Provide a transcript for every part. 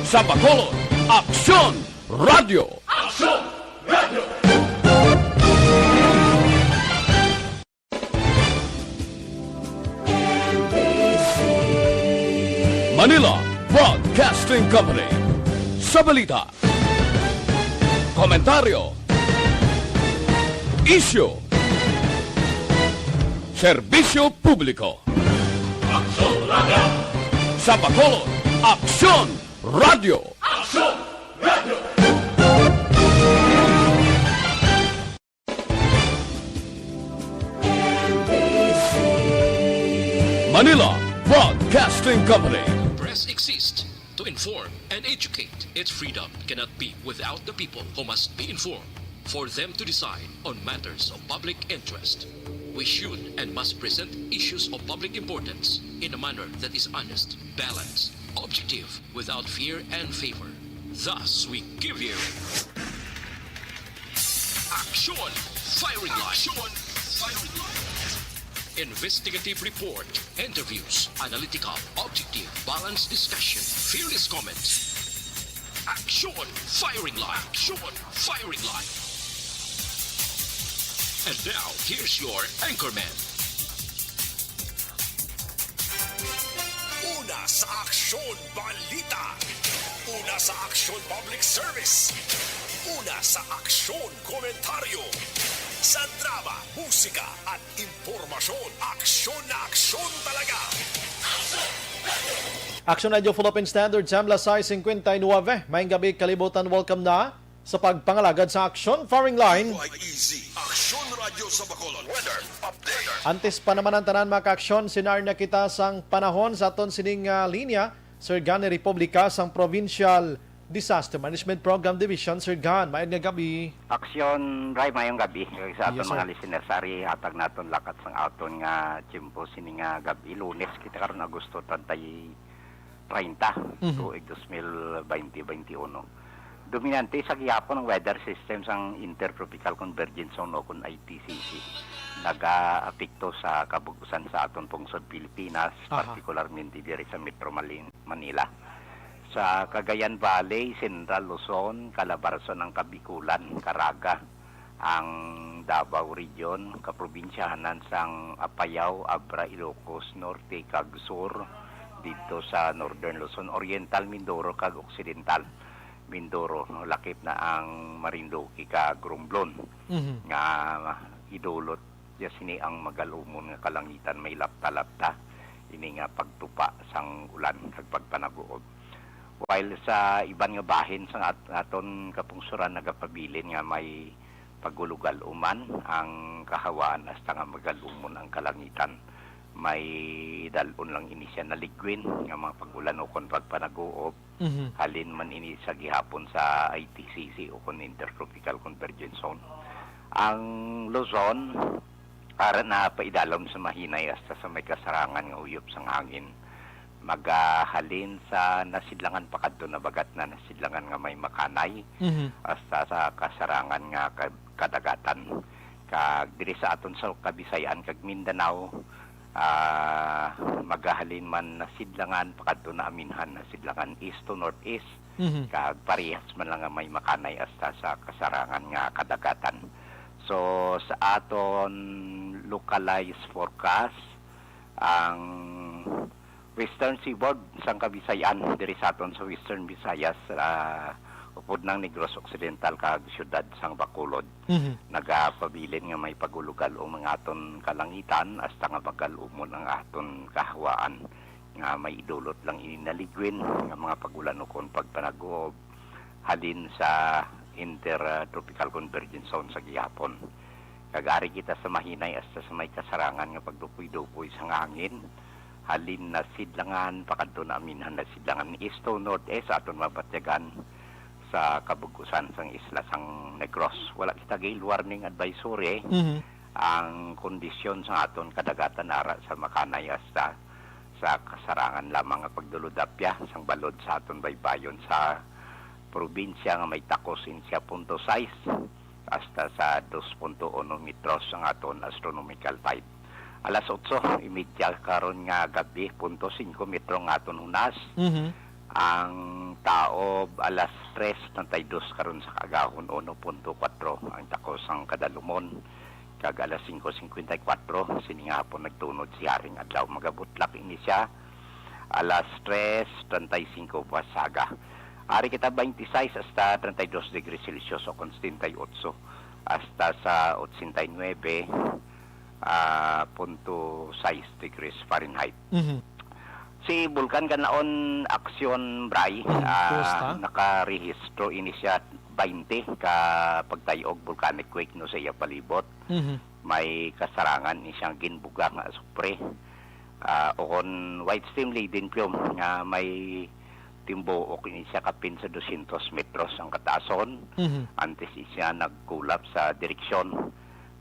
Sa Bacolod, Aksyon Radio! Aksyon Radio! Manila Broadcasting Company. Sa balita, komentaryo, isyu, serbisyo publiko. Aksyon Radio! Sa Bacolod, Aksyon Radio! Aksyon Radio! Manila Broadcasting Company. Press exists to inform and educate. Its freedom cannot be without the people who must be informed for them to decide on matters of public interest. We should and must present issues of public importance in a manner that is honest, balanced, objective, without fear and favor. Thus, we give you Action Firing Line. Action Firing Line. Investigative report, interviews, analytical, objective, balanced discussion, fearless comments. Action Firing Line. Action Firing Line. And now, here's your anchorman. Una sa Aksyon Balita. Una sa Aksyon Public Service. Una sa Aksyon Komentaryo. Sa drama, musika at impormasyon, aksyon na aksyon talaga. Action Radio Philippine Standard Time, Las 6:59. Mayong gabi, kalibutan, welcome na sa pagpangalagad sa Action Firing Line. Easy. Aksyon Radio sa Bacolod. Weather update. Antes pa naman ang tanan mga ka-aksyon, sinar na kita sang panahon sa aton sining linya, Sir Gan Republika sang Provincial Disaster Management Program Division. Sir Gan, mayong nga gabi. Aksyon Ray mayong gabi sa aton Yes, sir. mga listeners, ari hatag naton lakat sang aton nga tiyempo sini nga gabi Lunes kita karon Agosto 30 tuig 2021. Dominante sa gihapon ang weather system sang Intertropical Convergence Zone o kun ITCZ. Naga-apekto sa kabugusan sa aton pungsod Pilipinas, particularmente diri sa Metro Manila. Sa Cagayan Valley, Central Luzon, Calabarzon ng Kabikulan, Caraga, ang Davao Region, kaprobinsyahanan sang Apayao, Abra, Ilocos, Norte, kag Sur, dito sa Northern Luzon, Oriental, Mindoro, kag Occidental, Mindoro, no, lakip na ang Marinduque, kag Romblon, nga idulot ya sini ang magalumon nga kalangitan, may lapta-lapta, ini nga pagtupa sang ulan, kag pagpanaguod. While sa iban nga bahin sa aton kapungsuran nagapabilin nga may pagulugal uman ang kahawaan hasta nga magalumon ang kalangitan. May dalon lang ini siya naligwin nga mga pagulan o kon pagpanaguob. Halin man ini sa gihapon sa ITCZ o kon Intertropical Convergence Zone. Ang Luzon para na paidalom sa mahinay hasta sa may kasarangan nga uyop sang hangin. Magahalin sa nasidlangan pakadto na bagat na nasidlangan nga may makanay hasta sa kasarangan nga kadagatan kag diri sa aton sa Kabisayan kag Mindanao magahalin man nasidlangan pakadto na aminhan nasidlangan east to northeast kag parehas man lang nga may makanay hasta sa kasarangan nga kadagatan. So sa aton localized forecast ang Western Seaboard sang Kabisayan diri sa aton sa Western Visayas upod ng Negros Occidental kag syudad sang Bacolod. Nagapabilin nga may pagulugal o mga aton kalangitan hasta nga magalumon ang aton kahawaan nga may idulot lang inaligwin nga mga pagulan kon pagpanaguob halin sa Intertropical Convergence Zone sa gihapon. Kagari kita sa mahinay hasta sa may kasarangan nga pagdupoy-dupoy sang hangin. Halin na sidlangan, pakadto na aminhan na sidlangan east to northeast aton mabatyagan sa kabugusan sang isla sang Negros. Wala kita gay warning advisory ang kondisyon sa aton kadagatan ara sa makanay hasta sa kasarangan lamang nga pagduludapya sang balod sa aton baybayon sa probinsya nga may takos in 7.6 hasta sa 2.1 metros ang aton astronomical tide. alas 8:30 karon nga gabi, 0.5 metro nga aton hunas. Ang taob alas 3:32 karon sa kagahon 1.4 ang takos ang kadalumon. Kag alas 5:54 sini nga hapon nagtunod si Haring Adlaw. Magabutlak ini siya alas 3:35 basaga. Ari kita 26 hasta 32 degrees Celsius o 78 hasta sa 89 .6 degrees Fahrenheit. Si Vulcan Ganaon Aksyon Bray nakarehistro ini siya 20 ka pagtayog volcanic quake no sa iya palibot. May kasarangan ni siyang ginbuga nga supre. Okon white steam laden plume nga may timbuok ini siya kapin sa 200 metros ang kataason. Antes siya nagkulap sa direksyon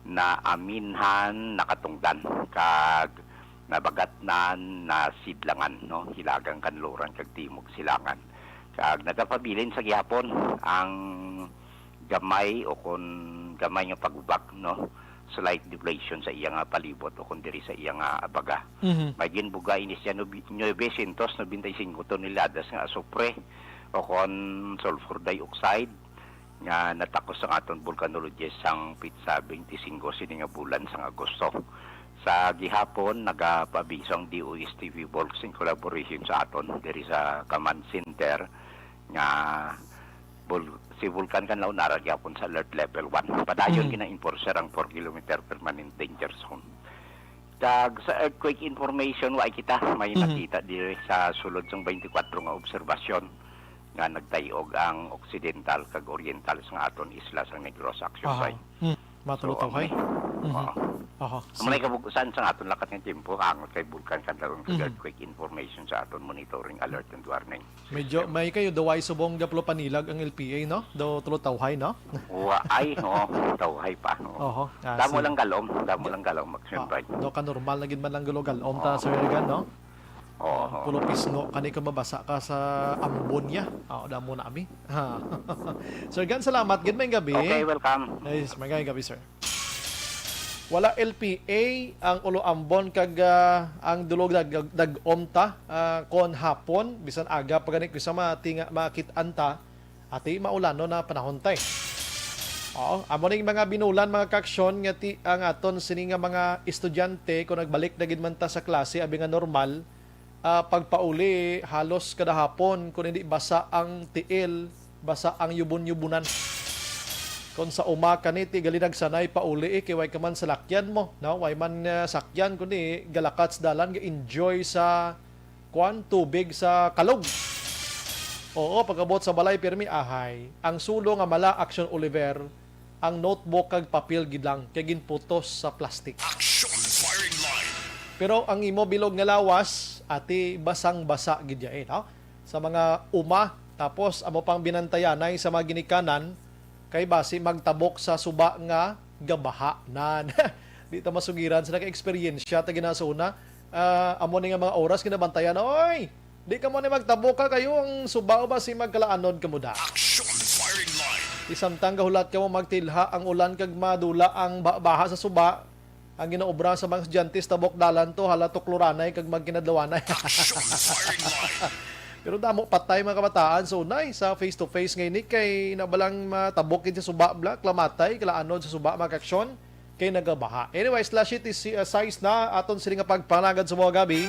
na aminhan nakatungdan kag nabagatnan na sidlangan no hilagang kanluran kag timog silangan kag nagapabilin sa gihapon ang gamay o kun gamay nga pagbubak no slight deflation sa iyang palibot o kun diri sa iyang abaga. May ginbuga ini siya 995 toneladas nga asupre o kun sulfur dioxide nga natakos ang aton volcanologist sang pitsa 25 sini nga bulan sang Agosto. Sa gihapon nagapabiso ang DOSTV Volks in collaboration sa aton diri sa Command Center nga si Vulcan Kanlaw nara gihapon sa alert level 1. Padayon gina-enforcer ang 4 km permanent danger zone. Tag sa earthquake information wa kita may nakita diri sa sulod sang 24 nga obserbasyon nga nagtayog ang occidental kag oriental sa aton isla sa Negros Action Site. Matulutaw kay. May kabugusan sa aton lakat ng tempo hangot kay Vulcan Kanlaw kag earthquake information sa aton monitoring alert and warning. Medyo may kayo daway subong daplo panilag ang LPA no? Do tulutawhay no? Wa ay no, tawhay pa no. Damo lang galom action right. Do ka normal na gid man lang galom ta Sir Regan no? Pulo pisno kani ka mabasa ka sa ambon niya. Damo na ami. Sir Gan, salamat gid may gabi. Okay, welcome. Nice, may gabi sir. Wala LPA ang ulo ambon kag ang dulog dag-omta kon hapon bisan aga pagani sa matinga makit-anta ati maulano na panahon tay. Amo ning mga binulan mga kaksyon nga ang aton sini nga mga estudyante kung nagbalik na gid man ta sa klase abi nga normal. Pagpauli halos kada hapon kung hindi basa ang tiil, basa ang yubon-yubunan. Kung sa uma kaniti gali nagsanay pauli kay way ka man sa lakyan mo, no? Way man sakyan kundi galakats dalan ga enjoy sa tubig sa kalog. Pagabot sa balay pirmi ahay. Ang sulo nga mala Action Oliver, ang notebook kag papel gid lang kay ginputos sa plastic. Action firing line. Pero ang imo bilog nga lawas ati basang-basa gid no? Sa mga uma tapos amo pang binantayanay sa mga ginikanan kay basi magtabok sa suba nga gabaha nan. Di ta masugiran sa naka-experience ta ginasuna. Amo ni nga mga oras kinabantayan, oy, di ka mo ni magtabok ka kayo ang suba o basi magkalaanod kamo da. Action firing line. Isamtang gahulat ka mo magtilha ang ulan kag madula ang baha sa suba. Ang ginaobra sa mga estudyante tabok dalan to hala to kloranay kag magkinadlawanay. Pero damo patay mga kabataan so sa face to face ngayon kay nabalang matabok sa suba bla klamatay kalaanod sa suba makaksyon kay nagabaha. Anyway, slash it is size na aton sila nga pagpanagad sa mga gabi.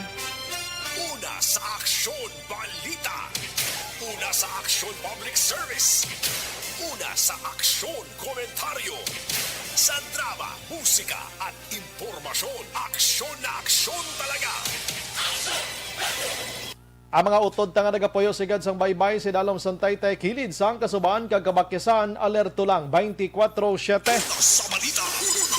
Una sa aksyon balita. Una sa aksyon public service. Una sa aksyon komentaryo. Sa drama, musika at impormasyon, aksyon na aksyon talaga. Ang mga utod nga nagapuyo sigad sang baybay si Dalom Santaytay kilid sang kasubaan kag kabakyasan alerto lang 24/7. Sa balita,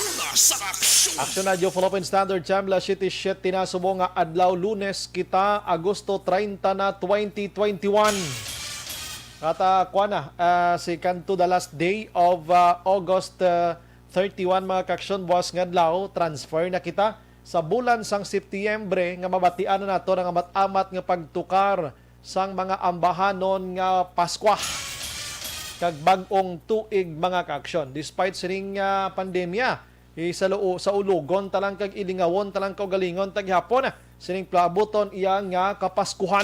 una sa aksyon. Aksyon na Dio Philippine Standard Time la City Shet tinasubo nga adlaw Lunes kita Agosto 30 na 2021. Kata kuana si kanto the last day of August 31 mga kaksyon buwas nga adlaw transfer na kita sa bulan sang Setyembre nga mabatian na nato ng amat-amat nga pagtukar sang mga ambahanon nga Paskwa kag bag-ong tuig mga kaaksyon. Despite sining pandemya, sa ulugon talang kag ilingawon talang kaugalingon taghapon sining plabuton iya nga kapaskuhan.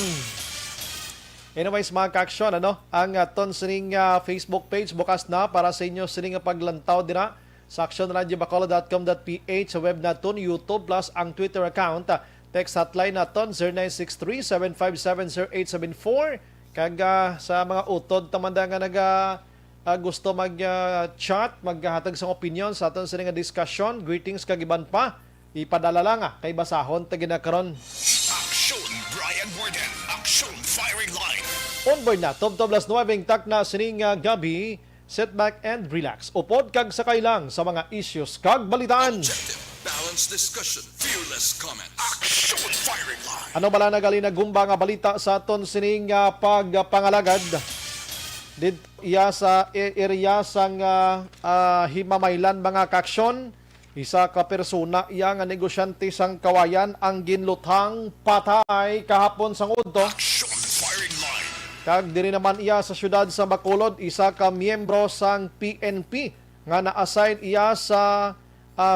Anyways mga ka-aksyon, ang aton sining Facebook page bukas na para sa inyo sining paglantaw dira sa actionradiobacolod.com.ph, sa web naton, YouTube plus ang Twitter account. Text hotline naton 0963-757-0874. Kag sa mga utod tamanda nga gusto mag-chat, maghatag sa opinion sa aton sining discussion, greetings kag iban pa, ipadala lang kay basahon ta ginakaron. Action Brian Warden, Action Firing Line. On board na, Toblas 9 tak na sining gabi, sit back and relax. Upod kag sakay lang sa mga issues kag balitaan. Objective, balanced discussion, fearless comments. Action Firing Line. Ano bala nagali na gumba nga balita sa aton sining pagpangalagad? Did iya sa area sang Himamaylan mga kaksyon, isa ka persona iya nga negosyante sang kawayan ang ginluthang patay kahapon sang udto. Action Firing Line. Kag diri naman iya sa syudad sa Bacolod, isa ka miyembro sang PNP nga na-assign iya sa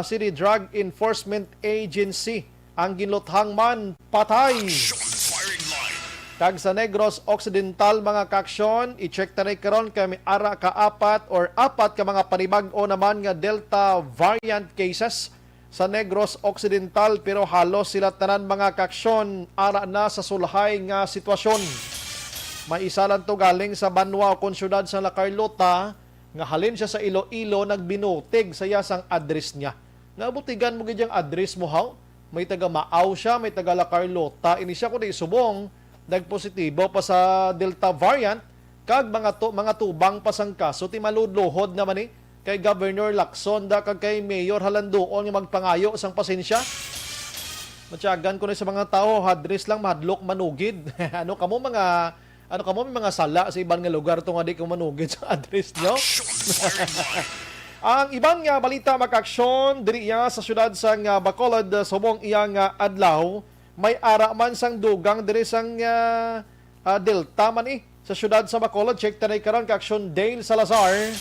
City Drug Enforcement Agency. Ang ginluthang man patay. Action Firing Line. Kag sa Negros Occidental mga kaksyon, i-check tanay karon kay may ara ka apat ka mga panibag-o naman nga Delta variant cases sa Negros Occidental, pero halos sila tanan mga kaksyon ara na sa sulhay nga sitwasyon. May isa lang to galing sa Banwa o konsyudad sa La Carlota nga halin siya sa Iloilo, nagbinutig sa yasang address niya. Nga butigan mo gidyang address mo haw? May taga Maaw siya, may taga La Carlota. Ini siya kundi subong nagpositibo pa sa Delta variant kag mga tubang pasang kaso ti maludluhod naman kay Governor Lacson da kag kay Mayor Halandoon nga magpangayo sang pasensya. Matyagan ko na sa mga tao, address lang mahadlok manugid. ano kamo mga sala sa ibang nga lugar to nga di ko manugid sa address nyo. Ang ibang nga balita makaksyon diri iya sa syudad sang Bacolod, subong iyang adlaw, may ara man sang dugang diri sang Delta man sa syudad sa Bacolod. Check tanay karon ka-aksyon Dale Salazar.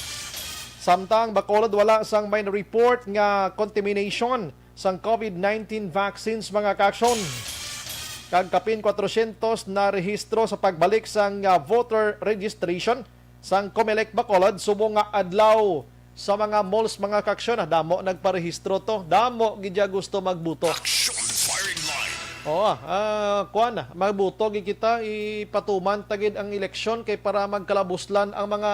Samtang Bacolod wala sang may report nga contamination sang COVID-19 vaccines mga ka-aksyon. Kag kapin 400 na rehistro sa pagbalik sang voter registration sang Comelec Bacolod, subong nga adlaw sa mga malls mga kaksyon, damo nagparehistro to, damo gidya gusto magbuto. Action Firing Line. Magbuto gi kita ipatuman tagid ang eleksyon kay para magkalabuslan ang mga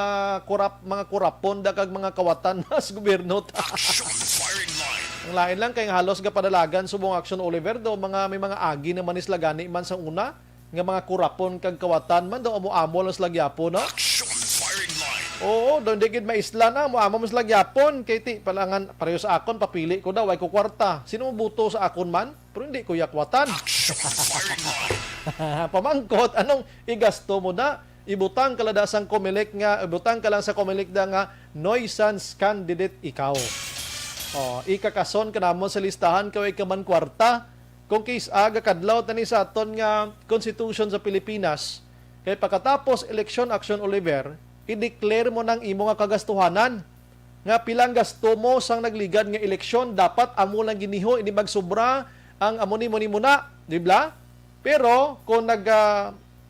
kurapon da kag mga kawatan sa gobyerno. Action Firing Line. Ang lain lang kay halos ga padalagan subong Action Oliver do may mga agi naman islagani man sa una nga mga kurapon kag kawatan man do amo-amo lang slagyapo no. Action Firing Line. Oo, doon digid maisla na mo amo mas lagyapon kay ti palangan pareho sa akon papili ko daw ay ko kwarta. Sino mo buto sa akon man? Pero hindi ko yakwatan. Action Firing Line. Pamangkot anong igasto mo na? Ibutang kalada sang Comelec nga ibutang ka lang sa Comelec da nga nuisance candidate ikaw. Ikakason ka namon sa listahan kay ka man kwarta. Kung case aga kadlaw tani sa aton nga Constitution sa Pilipinas, kay pagkatapos election Action Oliver, i-declare mo ng imo nga kagastuhanan. Nga pilang gasto mo sang nagligad nga eleksyon, dapat amo lang giniho, hindi magsobra ang amoni mo na, di ba? Pero kung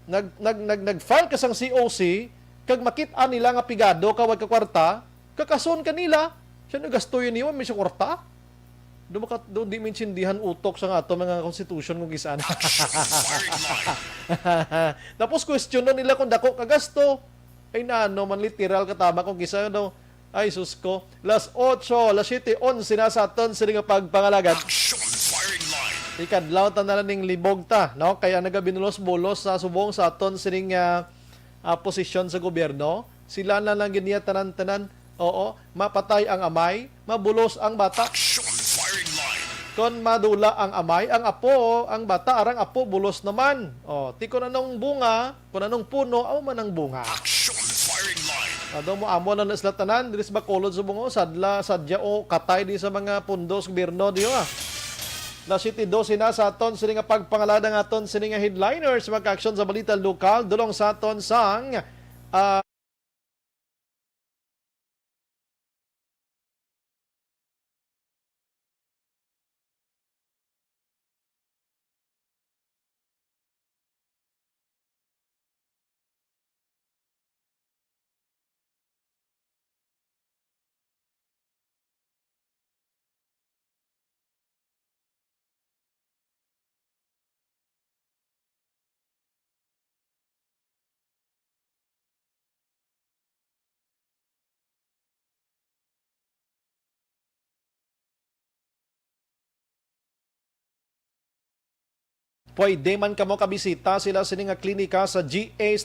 nag-file ka sang COC, kag makita nila nga pigado kawag ka kwarta, kakason kanila, siya nagasto yun niyo, may kwarta. Doon di minsindihan utok sa nga ito mga constitution kung isaan. Tapos question na nila kung dako kagasto. Ay man literal katama kung kisa no. Ay sus ko. Las 8, las 7, 11 na sa aton sila nga pagpangalagat. Action Firing Line. Ikadlaw ta na ning libog ta, no? Kaya nagabinulos-bulos sa subong sa aton sining posisyon sa gobyerno. Sila na lang ganiya tanan-tanan. Oo, mapatay ang amay, mabulos ang bata. Action Firing Line. Kon madula ang amay, ang apo, ang bata, arang apo, bulos naman. Ti ko nanong bunga, kung nanong puno, aw man ang bunga. Action Firing Line. Ado mo amo na naslatanan, diris Bacolod subong sadya o katay di sa mga pundos gobyerno diyo La City 12 na sa aton sini nga pagpangalada nga aton sini nga headliners mag-action sa balita lokal dulong sa aton sang pwede man kamo kabisita sila sini nga klinika sa GA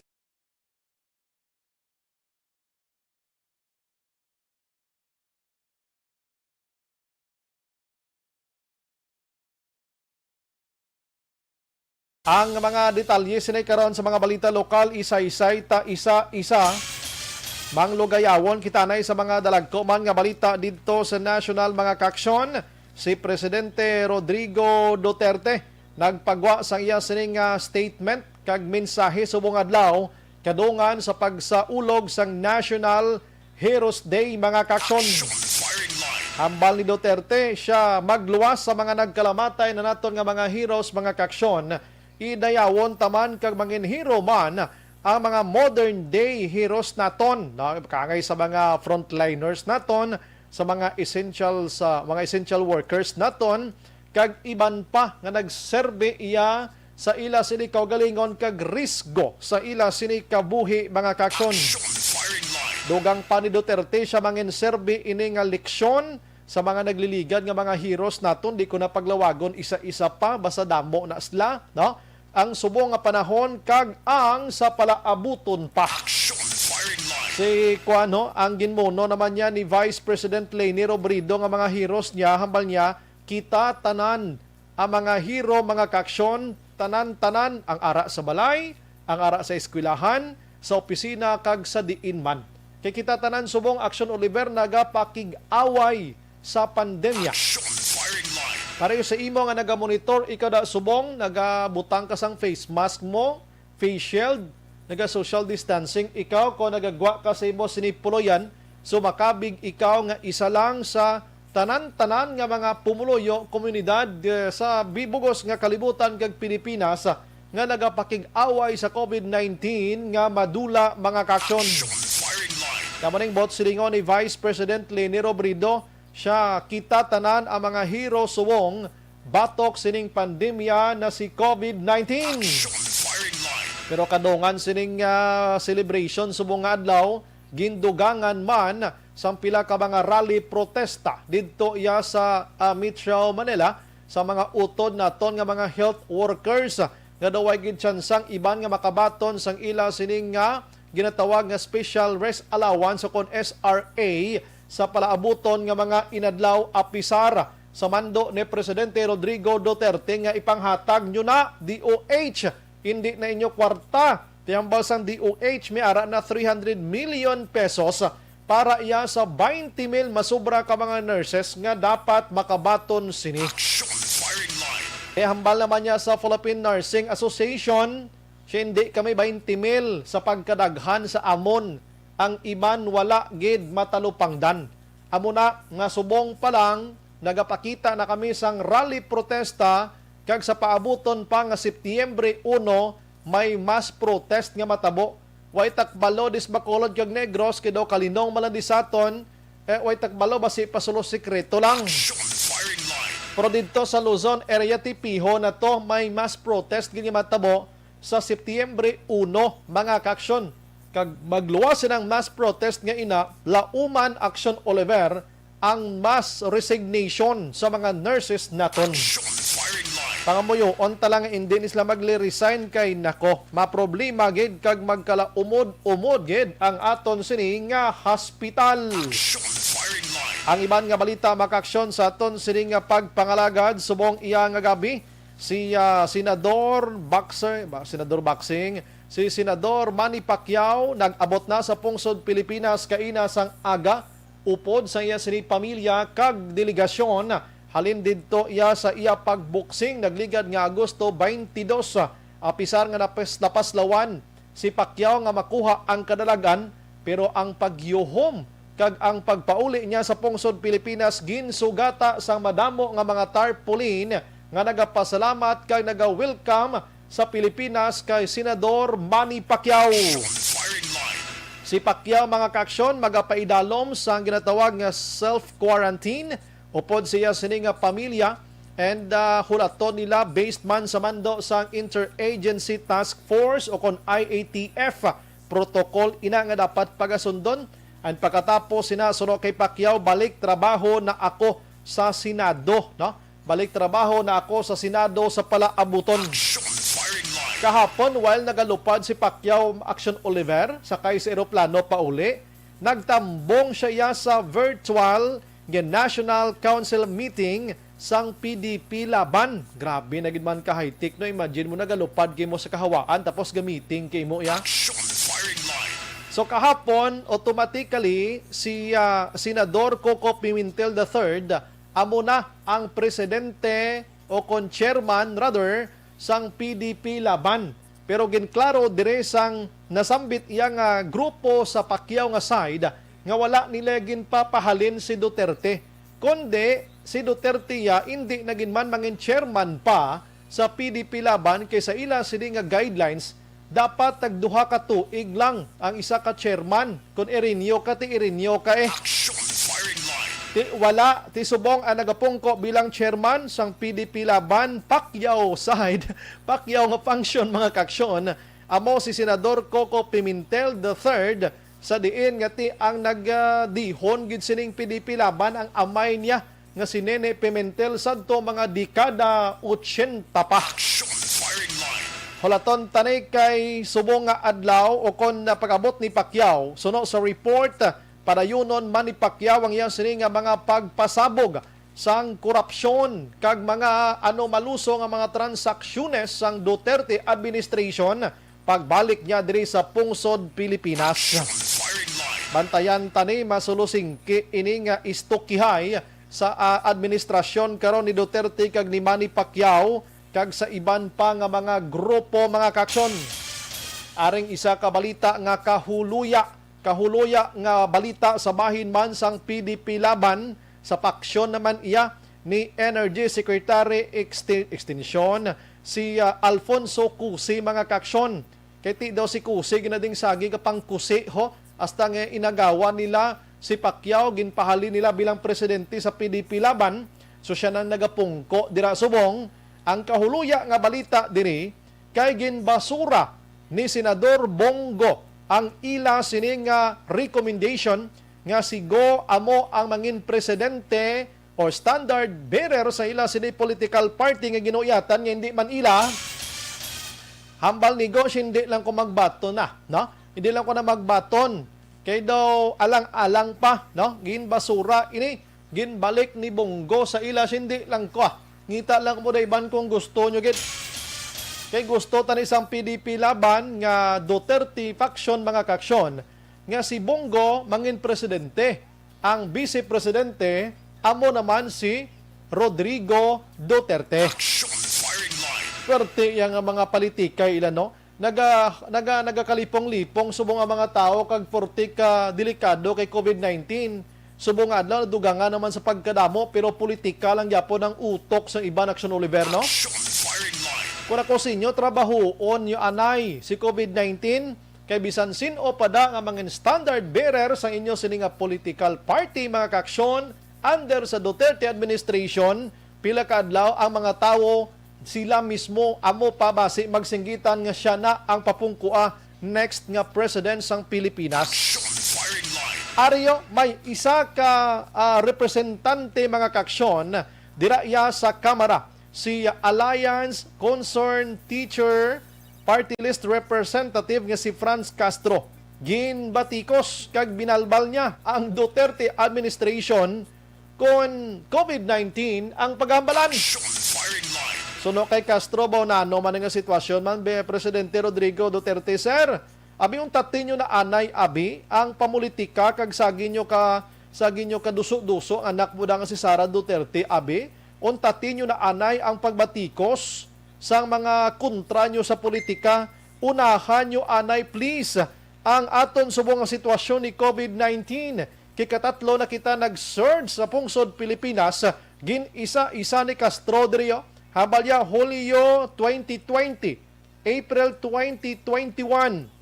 ang mga detalye sinay karon sa mga balita lokal isa-isay ta isa-isa manglugayawon kita nay sa mga dalagko man nga balita didto sa national mga kaksyon. Si Presidente Rodrigo Duterte nagpagwa sa iya sining statement kag mensahe subong adlaw kadungan sa pagsaulog sang National Heroes Day mga kaksyon. Hambal ni Duterte siya magluwas sa mga nagkalamatay na naton nga mga heroes mga kaksyon. Idayawon taman kag mangin hero man ang mga modern day heroes naton, no? Kangay sa mga frontliners naton, sa mga essential workers naton, kag iban pa nga nagserbe iya sa ila sini kaugalingon kag risgo sa ila sini kabuhi mga kaksyon. Dugang pa ni Duterte siya mangin serbe ini nga leksyon sa mga nagliligad nga mga heroes naton. Di ko na paglawagon isa-isa pa basta damo na sila, no? Ang subong nga panahon kag ang sa palaabuton pa. Si Kuano, ang ginmuno naman niya ni Vice President Leni Robredo nga mga heroes niya, hambal niya, kita tanan ang mga hero, mga kaksyon, tanan-tanan ang ara sa balay, ang ara sa eskwelahan, sa opisina kag sa diin man. Kay kita tanan subong Action Oliver nagapakig-away sa pandemya. Pareho sa imo nga naga-monitor, ikaw da subong, nagabutang ka sang face mask mo, face shield, naga-social distancing, ikaw kung nagagwa ka sa imo sinipuloyan, so makabig ikaw nga isa lang sa tanan-tanan nga mga pumuluyo, komunidad sa bibugos nga kalibutan kag Pilipinas nga nagapakig-away sa COVID-19 nga madula mga kaksyon. Kamaning bot silingon ni Vice President Leni Robredo, siya kita tanan ang mga hero suwong batok sining pandemya na si COVID-19. Pero kadungan sining celebration subong nga adlaw, gindugangan man sa pila ka mga rally protesta didto iya sa Metro Manila sa mga utod naton nga mga health workers nga daw ay gid tsansang iban nga makabaton sang ila sining nga ginatawag nga special rest allowance o kon SRA sa palaabuton nga mga inadlaw apisar sa mando ni Presidente Rodrigo Duterte nga ipanghatag nyo na DOH, hindi na inyo kwarta. Tiyambal sang DOH may ara na 300 million pesos para iya sa 20,000 masubra ka mga nurses nga dapat makabaton sini. Hambal naman niya sa Philippine Nursing Association, siya hindi kami 20,000 sa pagkadaghan sa amon. Ang iban wala gid matalupangdan. Amo na nga subong pa lang nagapakita na kami sang rally protesta kag sa paabuton pa nga Setyembre 1 may mass protest nga matabo. Way takbalo dis Bacolod kag Negros kidaw kalinong malandisaton way takbalo basi pasulo sekreto lang. Pero dito sa Luzon area Tipiho na to may mass protest gini matabo sa Setyembre 1 mga kaksyon. Kag magluwas ng mass protest nga ina, lauman Action Oliver ang mass resignation sa mga nurses naton. Pangamuyo, on talang hindi nisla magli-resign kay nako. Maproblema gid kag magkalaumod-umod gid ang aton sini nga hospital. Ang iban nga balita makaksyon sa aton sini nga pagpangalagad subong iya nga gabi si Senador Boxing, si Senador Manny Pacquiao nag-abot na sa pungsod Pilipinas kaina sang aga upod sa iya sini pamilya kag delegasyon. Halin didto iya sa iya pagboksing nagligad nga Agosto 22 apisar nga napaslawan si Pacquiao nga makuha ang kadalagan, pero ang pagyuhom kag ang pagpauli niya sa pungsod Pilipinas ginsugata sang madamo nga mga tarpaulin nga nagapasalamat kag naga-welcome sa Pilipinas kay Senador Manny Pacquiao. Si Pacquiao mga kaksyon magapaidalom sa ginatawag nga self-quarantine upod siya sini nga pamilya and hulaton nila based man sa mando sa Interagency Task Force o kon IATF protocol ina nga dapat pagasundon. And pagkatapos sinasuno kay Pacquiao, balik trabaho na ako sa Senado, no? Balik trabaho na ako sa Senado sa palaabuton. Kahapon, while nagalupad si Pacquiao Action Oliver sakay sa eroplano pauli, nagtambong siya sa virtual nga National Council meeting sang PDP laban. Grabe na gid man ka high-tech, no? Imagine mo nagalupad kay mo sa kahawaan tapos gamiting kay mo ya. So kahapon, automatically si Senador Coco Pimentel III amo na ang presidente o chairman rather sang PDP laban. Pero ginklaro dire sang nasambit iyang grupo sa Pacquiao nga side nga wala nila ginpapahalin si Duterte. Kundi si Duterte hindi naging man mangin chairman pa sa PDP laban kaysa ila sini nga guidelines dapat tagduha ka tuig lang ang isa ka chairman. Kung irinyo ka, ti irinyo ka eh. Wala, ti subong ang nagapungko bilang chairman sang PDP laban, Pacquiao side, Pacquiao nga function mga kaksyon. Amo si Senador Coco Pimentel III sa diin nga ti ang nagdihon gid sining PDP laban ang amay niya nga si Nene Pimentel sadto mga dekada 80 pa. Holaton tanay kay subong nga adlaw o kon pag-abot ni Pacquiao suno sa report padayunon man ni Pacquiao ang iyang sini nga mga pagpasabog sang korupsyon kag mga malusong nga mga transaksyones sang Duterte administration pagbalik niya diri sa pungsod Pilipinas. Bantayan tani masulusing ini nga istokihay sa administrasyon karon ni Duterte kag ni Manny Pacquiao kag sa iban pa nga mga grupo mga kaksyon. Aring isa ka balita nga kahuluya nga balita sa bahin man sang PDP laban sa paksyon naman iya ni Energy Secretary Extension si Alfonso Cusi mga kaksyon. Kay ti daw si Cusi ginading sagi kapang Cusi ho hasta nga inagawa nila si Pacquiao ginpahali nila bilang presidente sa PDP laban. So siya nang nagapungko dira subong. Ang kahuluya nga balita diri kay ginbasura ni Senador Bongo ang ila sining recommendation nga si Go amo ang mangin presidente o standard bearer sa ila sini political party nga ginuyatan nga hindi man ila hambal ni Go hindi lang ko magbaton na, no? Hindi lang ko na magbaton kay daw alang-alang pa, no? Ginbasura ini ginbalik ni Bongo sa ila hindi lang ko. Ngita lang mo dayban kung gusto nyo git. Kay gusto tani isang PDP laban nga Duterte faction mga kaksyon nga si Bongo mangin presidente. Ang vice presidente amo naman si Rodrigo Duterte. Swerte yang mga politika ilan no. Nagakalipong-lipong subong ang mga tao kag portika delikado kay COVID-19. Subong adlaw dugangan naman sa pagkadamo pero politika lang gyapon ang utok sa iban Action Oliver no. Kung ako sinyo trabahoon yung anay si COVID-19 kay bisan sino pada nga mga standard bearer sa inyo sininga political party mga kaksyon under sa Duterte administration pila ka adlaw ang mga tawo sila mismo amo pa basi magsinggitan nga siya na ang papungkua next nga president sang Pilipinas. Aryo, may isa ka representante mga kaksyon dira iya sa Kamara, si Alliance Concerned Teacher Party List Representative nga si Franz Castro. Ginbatikos kag binalbal niya ang Duterte administration kon COVID-19 ang paghambalan. Suno kay Castro ba na man nga sitwasyon man be Presidente Rodrigo Duterte sir? Abi untatin nyo na anay abi ang pamulitika kag sagi nyo ka duso-duso anak mo nga si Sara Duterte abi untatin nyo na anay ang pagbatikos sang mga kontra nyo sa politika unahan nyo anay please ang aton subong nga sitwasyon ni COVID-19 kikatatlo na kita nag-surge sa pungsod Pilipinas gin isa-isa ni Castro diriyo habalya Hulyo 2020 April 2021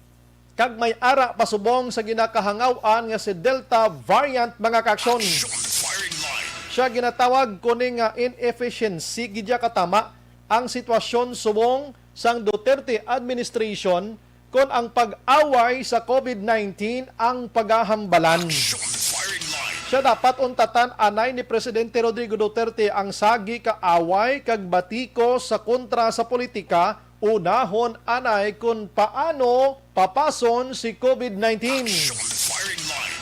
kag may ara pasubong sa ginakahangawan nga si Delta variant mga kaksyon. Siya ginatawag kuning inefficiency gidya katama ang sitwasyon subong sang Duterte administration kon ang pag-away sa COVID-19 ang paghahambalan. Siya dapat untatan anay ni Presidente Rodrigo Duterte ang sagi kaaway kag batiko sa kontra sa politika unahon anay kung paano papason si COVID-19. Firing line.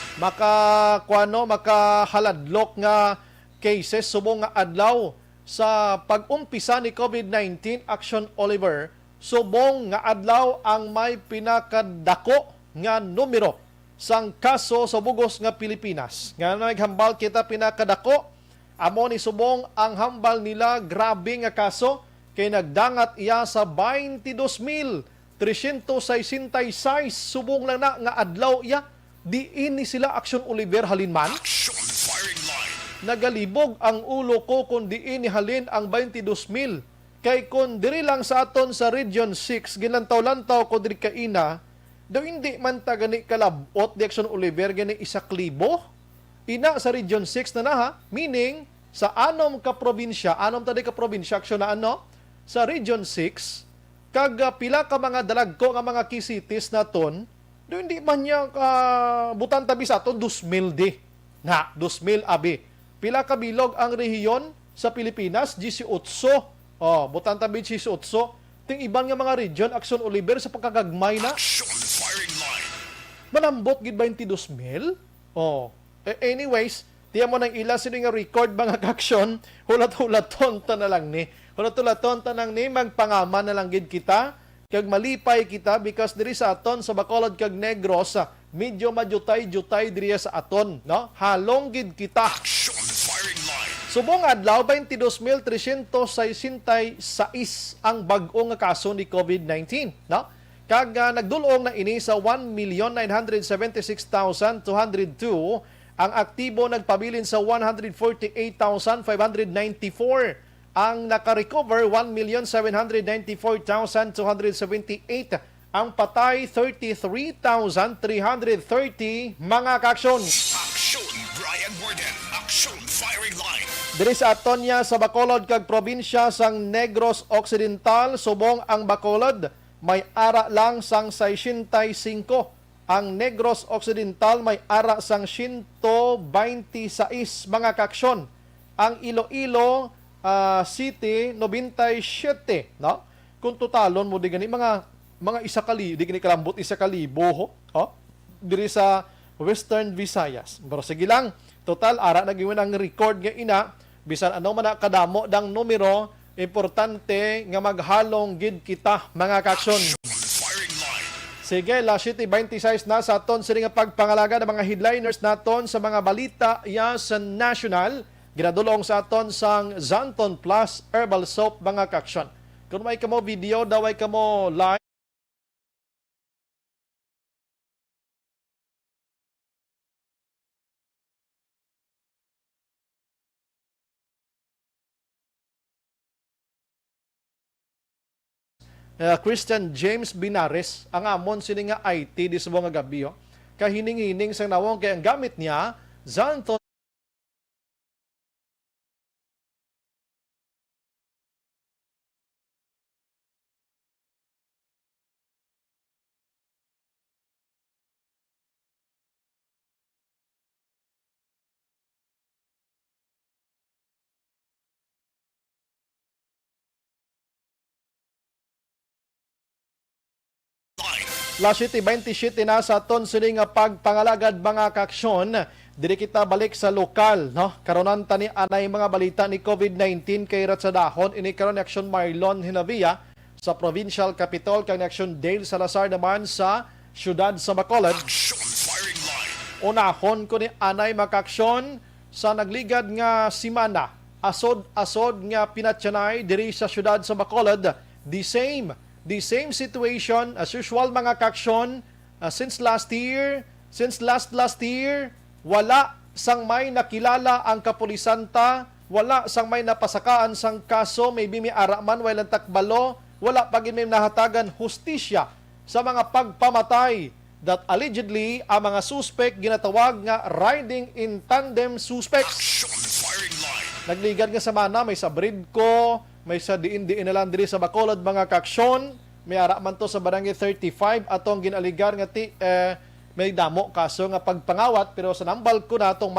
Makahaladlok nga cases subong nga adlaw sa pag-umpisa ni COVID-19. Action Oliver, subong nga adlaw ang may pinakadako nga numero sang kaso sa bugos nga Pilipinas. Nga naghambal kita pinakadako, amo ni subong ang hambal nila grabe nga kaso kay nagdangat iya sa 22,366 subong lang na nga adlaw iya. Diin ni sila Action Oliver halinman. Action firing line. Nagalibog ang ulo ko kung diin ni halin ang 22,000. Kay kung diri lang sa aton sa Region 6, ginlantaw-lantaw ko diri kaina, daw hindi man ta gani kalabot di Action Oliver gani 1,000. Ina sa Region 6 na ha, meaning sa anom ka probinsya, action na ano, sa Region 6, kag pila ka mga dalagko nga mga key cities naton, do hindi man niya butan tabi sa aton 2,000 di. Na, 2,000 abi. Pila ka bilog ang rehiyon sa Pilipinas, 18. Oh, butan tabi 18. Ting ibang nga mga region, Action Oliver sa pagkagagmay na. Action firing line. Manambot gid 22,000? Oh. Anyways, tiyan mo nang ila sino nga record mga kaksyon, hulat-hulaton ta na lang ni. Hulat-hulaton ta nang ni, magpangaman na lang gid kita, kag malipay kita because diri sa aton sa Bacolod kag Negros, medyo majutay-jutay diri sa aton, no? Halong gid kita. Action firing line. Subong adlaw 22,366 ang bag-o nga kaso ni COVID-19, no? Kag nagdulong na ini sa 1,976,202, ang aktibo nagpabilin sa 148,594. Ang naka-recover 1,794,278. Ang patay 33,330 mga kaaksyon. Action Brian Borden. Action firing line. Diri sa Atonia sa Bacolod kag probinsya sang Negros Occidental, subong ang Bacolod may ara lang sang 65. Ang Negros Occidental may ara sang 126 mga kaaksyon. Ang Iloilo City 97, no? Kung totalon mo di gani mga di gani kalambot 1,000 ho. Oh? Diri sa Western Visayas. Pero sige lang, total ara nagiwan ang record nga ina, bisan ano man kadamo dang numero, importante nga maghalong gid kita mga kaaksyon. Firing line. Sige, last city 26 na sa aton sila nga pagpangalaga ng mga headliners naton sa mga balita ya sa national. Ginadulong sa aton sang Zanton Plus Herbal Soap mga kaaksyon. Kung may kamo video, daway kamo live. Christian James Binares, ang amon sini nga IT di subong nga gabi. Kahining-hining sang nawong kay ang gamit niya, Zanton Last City 27 na sa aton sini nga pagpangalagad mga kaaksyon. Diri kita balik sa lokal, no? Karonan tani anay mga balita ni COVID-19 kay rat sa dahon ini karon Action Marlon Hinavia sa Provincial Capital kag Action Dale Salazar naman sa siyudad sa Bacolod. Action firing line. Unahon ko ni anay mga kaaksyon sa nagligad nga simana. Asod nga pinatyanay diri sa siyudad sa Bacolod. The same situation as usual mga kaaksyon since last year, wala sang may nakilala ang kapulisanta, wala sang may napasakaan sang kaso, maybe may araman, walang takbalo, wala pagin may nahatagan hustisya sa mga pagpamatay that allegedly ang mga suspect ginatawag nga riding in tandem suspects. Action firing line. Nagligad nga sa mana, may sa Bridco, may sa diin-diin na lang diri sa Bacolod mga kaaksyon. May ara man to sa Barangay 35 atong ginaligar nga may damo kaso nga pagpangawat, pero sa nambal ko na atong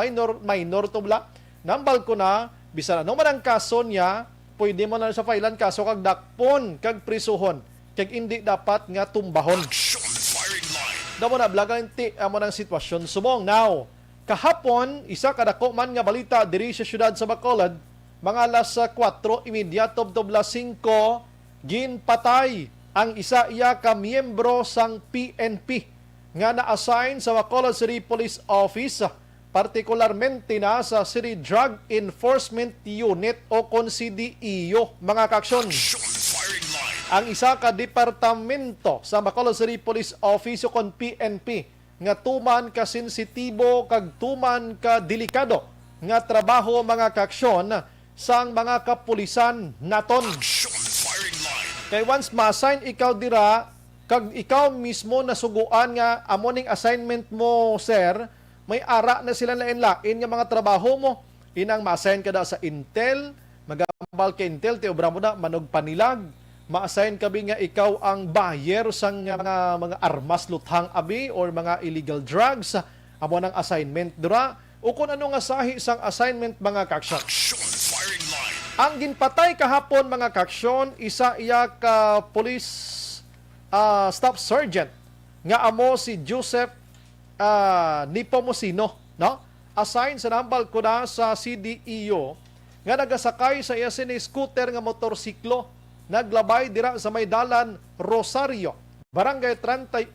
minor to bla. Nambal ko na bisan ano man ang kaso niya, pwede mo na sa filean kaso kag dakpon kag prisuhon kag hindi dapat nga tumbahon. Action firing line. Damo na blagan ti amo ng sitwasyon subong. Now, kahapon isa kadako man nga balita diri sa syudad sa Bacolod, mga alas 4:30 tubtob las 5 ginpatay ang isa iya ka miyembro sang PNP nga na-assign sa Bacolod City Police Office, partikularmente na sa City Drug Enforcement Unit o kon CDEO, mga kaksyon. Action firing line. Ang isa ka departamento sa Bacolod City Police Office o kon PNP nga tuman ka sensitibo kag tuman ka delikado nga trabaho, mga kaksyon, sang mga kapulisan naton. Action firing line. Kay once ma-assign ikaw dira, kag ikaw mismo nasuguan nga amo ning assignment mo, sir, may ara na sila lain-lain nga mga trabaho mo. Inang ma-assign ka da sa Intel, magambal ka Intel, ti obra mo na manog panilag. Ma-assign ka bi nga ikaw ang buyer sang mga armas luthang abi or mga illegal drugs. Amo nang assignment dira. O kung ano nga sahi sang assignment, mga kaksyon. Action firing line. Ang ginpatay kahapon, mga kaksyon, isa iya ka police staff sergeant nga amo si Joseph Nepomuceno, no? Assign sa nambal ko na sa CDEO nga nagasakay sa iya sini scooter nga motorsiklo, naglabay dira sa may dalan Rosario, Barangay 38,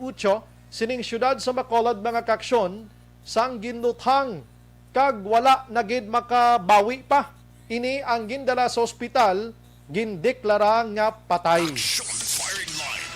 sining syudad sa Bacolod, mga kaksyon, sang ginluthang kag wala na gid makabawi pa. Ini ang gindala sa ospital, gindeklara nga patay. Action firing line.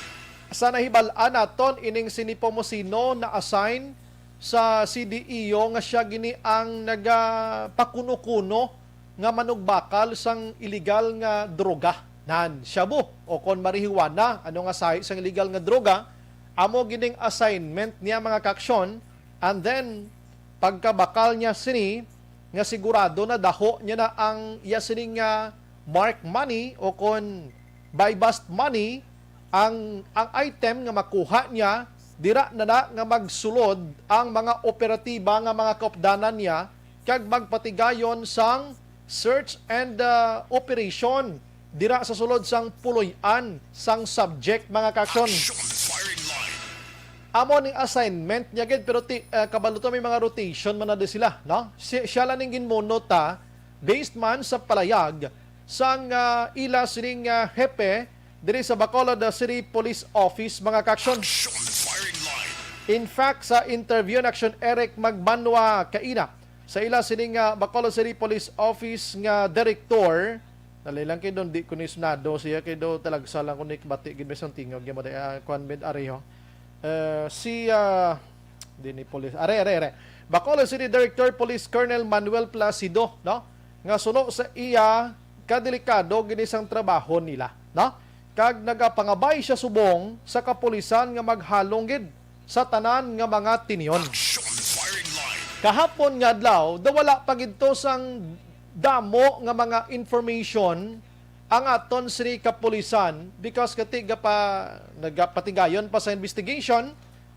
Sa nahibal-an naton ining si Nepomuceno na assign sa CDEO nga siya gini ang nagapakuno-kuno nga manugbakal sang illegal nga droga. Nan shabu o kon marihuana, ano nga sahi sang illegal nga droga, amo gining assignment niya, mga kaksyon. And then pagkabakal niya sini nga sigurado na daho niya na ang iya sining mark money o kon buy bust money, ang item nga makuha niya, dira na nga magsulod ang mga operatiba nga mga kaupdanan niya kag magpatigayon sang search and operation dira sa sulod sang puloy-an sang subject, mga kaksyon. Action firing line. Amo ning assignment niya gid, pero kabalo to may mga rotation man na di sila, no? Siya lang ning ginmonota based man sa palayag sang ila sining hepe diri sa Bacolod City Police Office, mga kaksyon. Action firing line. In fact, sa interview na action Eric Magbanwa kaina sa ila sining Bacolod City Police Office nga director, nalilang kay don di ko ni sunado siya kay do talagsa lang ko ni bati gid mesong tingog gyud mo kwan med areho. Si dini police are Bacolod City Director Police Colonel Manuel Placido, no, nga suno sa iya kadelikado gini sang trabaho nila, no, kag nagapangabay siya subong sa kapulisan nga maghalong gid sa tanan nga mga tinion. Action firing line. Kahapon nga adlaw dawala pagidto sang damo nga mga information ang aton sini kapulisan because katiga pa nagapatigayon pa sa investigation,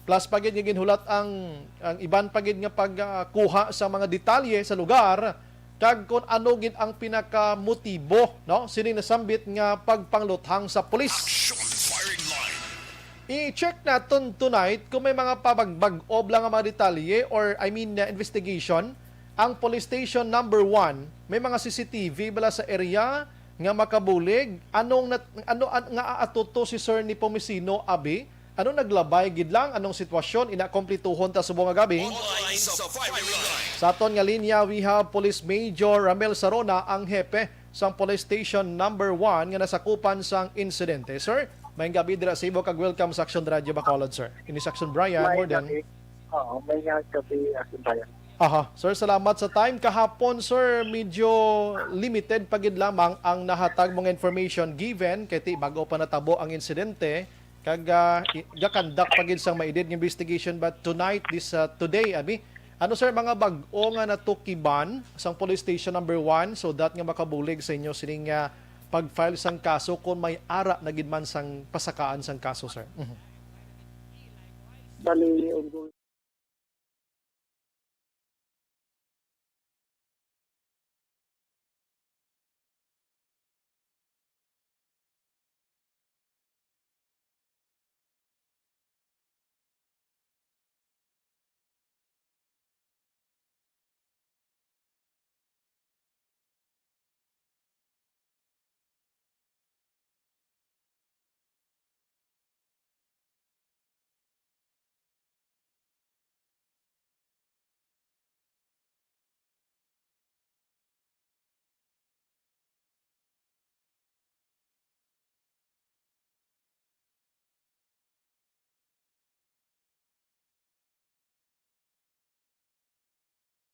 plus pagid nga ginhulat ang iban pagid nga pagkuha sa mga detalye sa lugar kag kung ano gid ang pinakamotibo, no, sining nasambit nga pagpangluthang sa pulis. Action firing line. I-check natin tonight kung may mga pabagbag-ob lang ang mga detalye or investigation. Ang police station number 1, may mga CCTV bala sa area nga makabulig. Ano nga aatuto si Sir Nepomuceno abi? Ano naglabay gid lang? Anong sitwasyon? Inakomplituhon ta subong nga gabi. Lines of firing line. Sa aton nga linya, we have Police Major Ramel Sarona, ang hepe sang police station number 1 nga nasakupan sang insidente. Sir, may gabi dira sa ibo kag welcome sa Action Radio Bacolod, sir. Ini sa Action Brian, more than. Oo, may gabi Action Brian. Aha, sir, salamat sa time. Kahapon, sir, medyo limited pagid lamang ang nahatag mong information given kay ti bago pa natabo ang insidente kag gakandak pagid sang maidid nga investigation, but tonight today abi ano sir mga bag-o nga natukiban sang police station number 1 so that nga makabulig sa inyo sining pag-file sang kaso kung may ara na gid man sang pasakaan sang kaso, sir. Bali, ongoing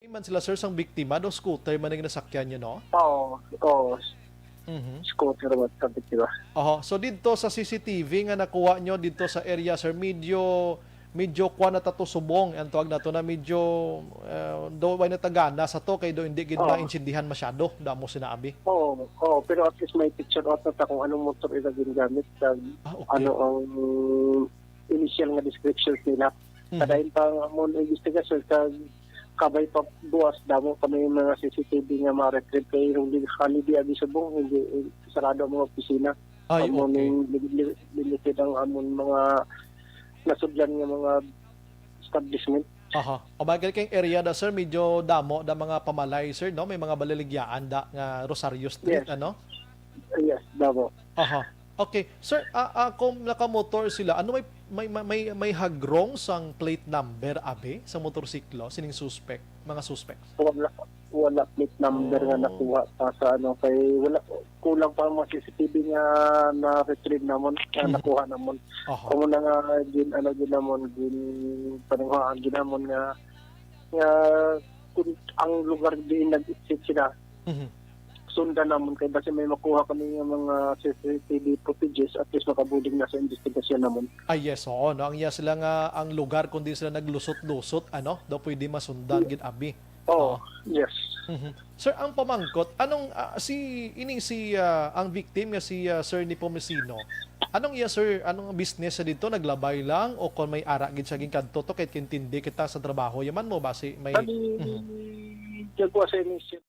Man sila sir sang biktima do scooter man ang nasakyan niya no? Oo, Mhm. scooter ba sabi diba? Oho, so dito sa CCTV nga nakuha nyo dito sa area sir, medyo kuha na tato subong ang tawag nato na medyo do way na tagana sa to kay do hindi gid Oo. maintindihan masyado damo sinabi. Oo, pero at least may picture out na ta kung anong motor ila ginagamit kag Okay. ano ang initial nga descriptions nila. Mhm. Kadayon pa mo investigasyon kag kabay pa buwas damo kami yung mga CCTV nga ma-retrieve kay hindi holiday abi subong hindi sarado ang mga opisina. Ay, Amon okay. limited ang amon mga nasudlan nga mga establishment. Aha. O bagay kayong area da sir, medyo damo da mga pamalay sir no, may mga baliligyaan da nga Rosario Street Yes. ano? Yes, damo. Aha. Okay. Sir, kung nakamotor sila, ano may hagrong sang plate number abi sa motorsiklo sining suspect, mga suspects? Wala plate number nga nakuha pa sa ano kay wala kulang pa ang mga CCTV nga na retrieve namon nga nakuha namon. Aha. Kung na nga gin ano gin namon gin paninghaan gin namon nga kung ang lugar din nag-exit sila Mhm. sundan namon kay basta may makuha kami ng mga CCTV footages at least makabuling na sa investigasyon namon. Ay yes, oo. No? Ang iya sila nga ang lugar kundi sila naglusot-lusot, ano? Daw pwede masundan gid abi. Oh, yes. Mhm. Sir, ang pamangkot, anong ang victim nga si Sir Nepomuceno. Anong iya sir, anong business sa dito naglabay lang o kung may ara gid sa kadto to kahit kintindi kita sa trabaho yaman mo base may Kani jagwa sa initial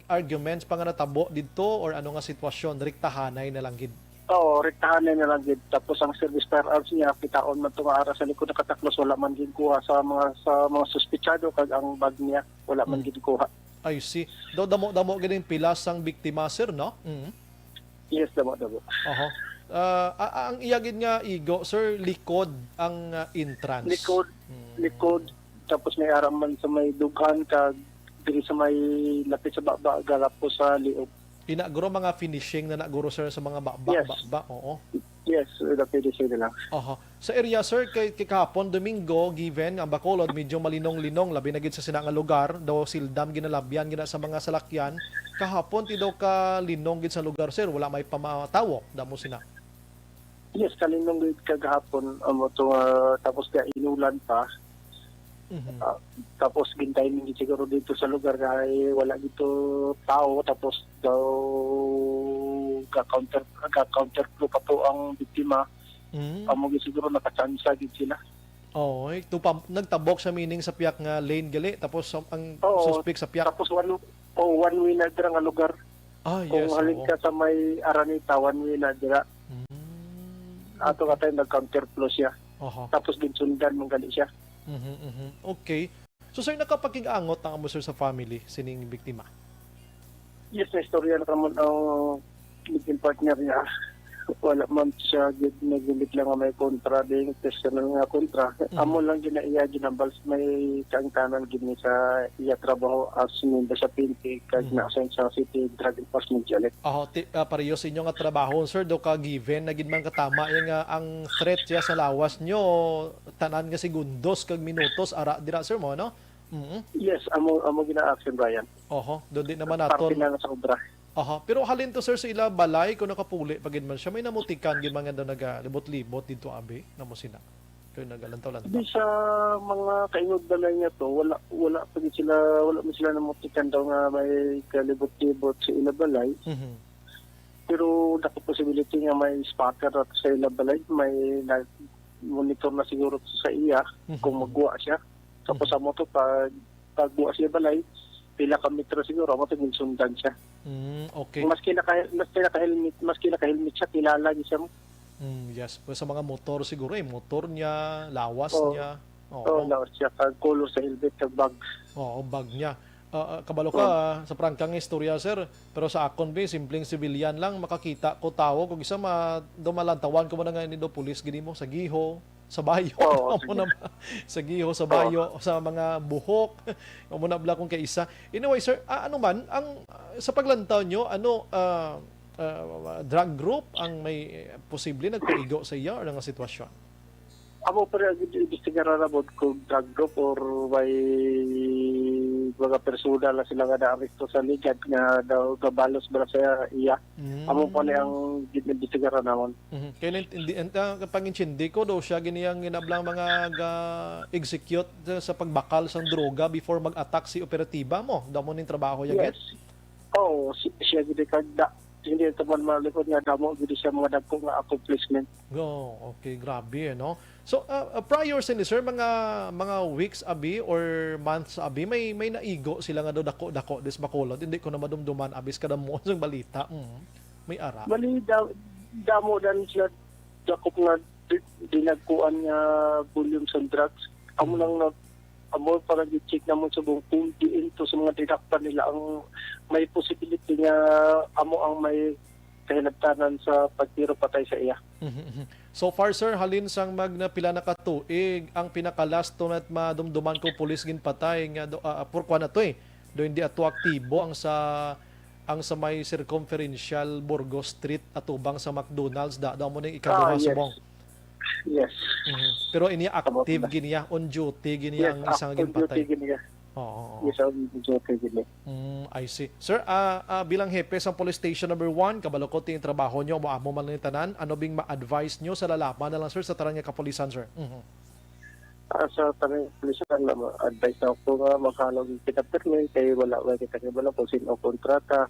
arguments pa nga natabo dito or ano nga sitwasyon rektahanay na lang gid. Oo, rektahan na lang gid tapos ang service firearms niya kitaon man tong ara sa likod nakataklos wala man gid kuha sa mga suspitsado kag ang bag niya wala man gid kuha. I see. Do damo gid yung pilas sang biktima sir no? Mhm. Yes, damo. Oho. Ang iya gid nga igo sir likod ang entrance. Likod tapos may aram man sa may dugan kag diri sa may lapit sa baba galapo sa liog. Inaguro mga finishing na naguro sir sa mga Yes. oo. Yes, lapit sila lang. Aha. Sa area sir kay kahapon Domingo given ang Bacolod medyo malinong-linong labi na gid sa sina nga lugar daw sildam ginalabyan gina sa mga salakyan kahapon ti daw ka linong gid sa lugar sir wala may pamatawok damo sina. Yes, kalinong gid kagahapon amo to tapos ka inulan pa. Mhm. Tapos gintay min siguro dito sa lugar kay wala dito tao tapos daw ka-counter crew pa po ang biktima. Mhm. Amo gid siguro nakachansa gid sila. Oh, nagtabok sa meaning sa piyak nga lane gali tapos ang Oo, suspect sa piyak. Tapos one way na dira nga lugar. Yes. Kung halin ka sa may Aranita, one way na dira. Ato ka tayo nag-counter flow siya. Oho. Tapos ginsundan mong gali siya. Okay. So sir nakapag-angot ang amo sir sa family sining biktima. Yes, na istorya na kamon ang living partner niya. Wala man siya gid nagulit lang nga may kontra ding personal nga kontra. Amo lang ginaiya ginambal may kaangtanan gid ni sa iya trabaho as member sa PNP kag na-assign sa City Drug Enforcement Unit. Pareho sa inyo nga trabaho sir do ka given na gid man katama yung nga ang threat siya sa lawas nyo tanan nga segundos kag minutos ara dira sir mo no? Yes, amo gina-action Brian. Oho, do di naman Parte naton. na sa obra. Aha, pero halin to sir sa ila balay kung nakapuli pagin man siya may namutikan gid mga daw nagalibot-libot dito abi namo sina. Kay nagalantaw-lantaw. Di sa mga kaingod balay niya to, wala pa man sila namutikan daw nga may kalibot-libot sa ila balay. Mhm. Pero dako possibility nga may spotter at sa ila balay, may monitor na siguro sa iya kung magwa siya. Tapos sa moto pagbuwa siya balay, pila ka metro siguro mo tingin sundan siya. Okay. Maski naka-helmet siya, kilala niya siya mo. Yes. Pues sa mga motor siguro motor niya, lawas Oo. niya. Oo, lawas siya, color sa helmet, kag bag. Oo, bag niya. Kabalo ka sa prangkang istorya sir, pero sa akon be simpleng civilian lang makakita ko tao kung isa dumalantawan ko man nga ni do pulis gini mo sa giho, sa bayo. Oo, Amo na ba? Sa giho, sa bayo, sa mga buhok. Amo na bla kung kay isa. Anyway sir, ano man ang sa paglantaw nyo, drug group ang may posible nagpaigo sa iya or nga sitwasyon? Amo pa rin investigar na bod kung drug group or may mga persona na sila nga na-aresto sa ligad nga daw gabalos ba sa iya. Amo pa rin ang investigar na naman. Kaya pangintindi ko daw siya ganiyang ginablang mga execute sa pagbakal sa droga before mag-attack si operatiba mo. Damo ning trabaho yan. Yes. Oo, siya gini kagda. Hindi ito man malikod nga damo gini siya mga dagko nga accomplishment. Okay, grabe no. So prior sa ni sir mga weeks abi or months abi may naigo sila nga daw dako des Bacolod. Hindi ko na madumduman abis kada mo sa balita. May ara. Bali damo dan sila dako nga dinagkuan nga volume sa drugs. Amo lang na amo para i-check namon sa buong kung diin to sa mga didakpan nila ang may possibility nga amo ang may kahinabtanan sa pagtiro patay sa iya. So far sir, halin sang pila na katuig ang pinaka-last to at madumduman ko pulis ginpatay nga purkwa na to do hindi ato aktibo ang sa may circumferential Burgos Street atubang sa McDonald's daw mo ning ikaduha yes. subong. Yes. Pero ini active giniya on duty giniya ang isang ginpatay. Oo. Yes, on duty giniya. I see. Sir, bilang hepe sa police station number 1, kabalo ko ting trabaho nyo, mo man ni tanan, ano bing ma-advise nyo sa lalaban na lang sir sa tarang nga kapulisan sir? Sa tarang kapulisan, advice na ako nga maghalog kita permit kay wala kita kibala kung sino kontrata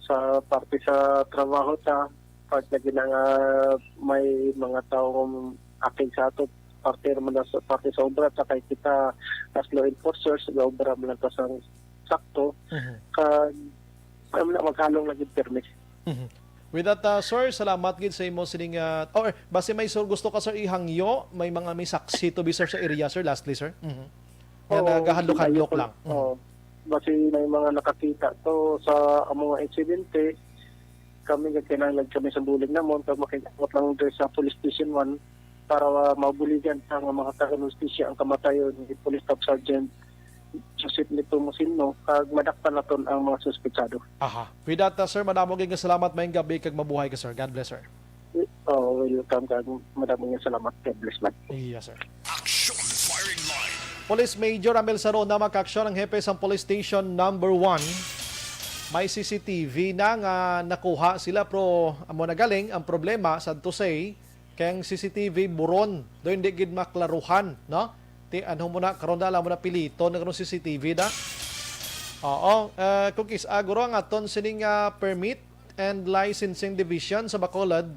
sa parte sa trabaho ta pag na nga may mga taong aking sa ato parte naman sa parte sa obra ta kay kita as law enforcers sa obra man ta sang sakto kag maghalong lagi permit. With that, sir, salamat gid sa imo sining or base may sir gusto ka sir ihangyo, may saksi to be sir sa area sir lastly sir. Yan nagahandok-handok lang. Base may mga nakakita to sa mga insidente kami kinahanglan kami sa bulig namon kag makikot lang dito sa police station 1 para mabuligan sa mga taga-justisya ang kamatayon ni Police Staff Sergeant Joseph Nito Musino kag madakpan naton ang mga suspetsado. Aha. With that, sir, madamo gyud salamat maayong gabi kag mabuhay ka sir. God bless sir. Welcome kag madamo nga salamat. God bless man. Yes sir. Action Firing Line. Police Major Amel Sarona maka-aksyon ang hepe sa Police Station number 1. May CCTV na nga nakuha sila pero amo na galing ang problema sad to say kay ang CCTV buron do hindi gid maklaruhan no ti ano mo na karon dala mo na pilito na karon CCTV da. Oo, cookies aguro ang aton sining permit and licensing division sa Bacolod.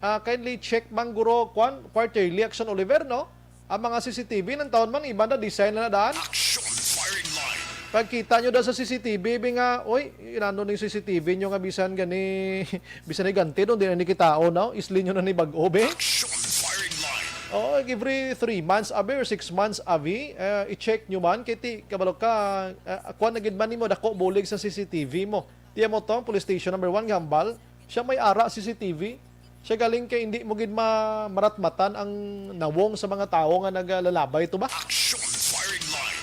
Kindly check man guro quarterly action Oliver no. Ang mga CCTV ng taon man iba na design na daan. Action Firing Line. Pagkita nyo daw sa CCTV, nga, oy, inano na yung CCTV nyo nga bisan gani, bisan ni ganti, doon din na ni kitao na, isli nyo na ni bag-obe. Action Firing Line. Oo, every 3 months abi or 6 months abi, i-check nyo man, kiti, kabalo ka, kuha na gidman mo, dako bulig sa CCTV mo. Tiya mo to, police station number 1, Gambal, siya may ara CCTV, siya galing kay hindi mo gid maratmatan ang nawong sa mga tao nga naglalabay ito ba? Action Firing Line.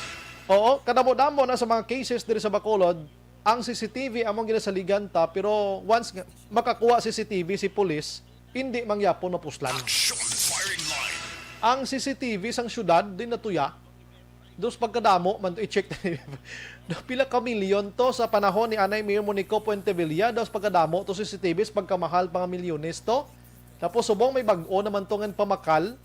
Oo, kadamo-damo na sa mga cases diri sa Bacolod, ang CCTV among ginasaligan ta pero once makakuha CCTV si police, hindi mangyapon mapuslan. Action Firing Line. Ang CCTV sang syudad din natuya. dos pagkadamo man to i-check pila ka milyon to sa panahon ni Anay Mayor Monico Puentevilla, dos pagkadamo to CCTVs pagkamahal pa nga milyones to. Tapos subong may bag-o naman to ngan pamakal.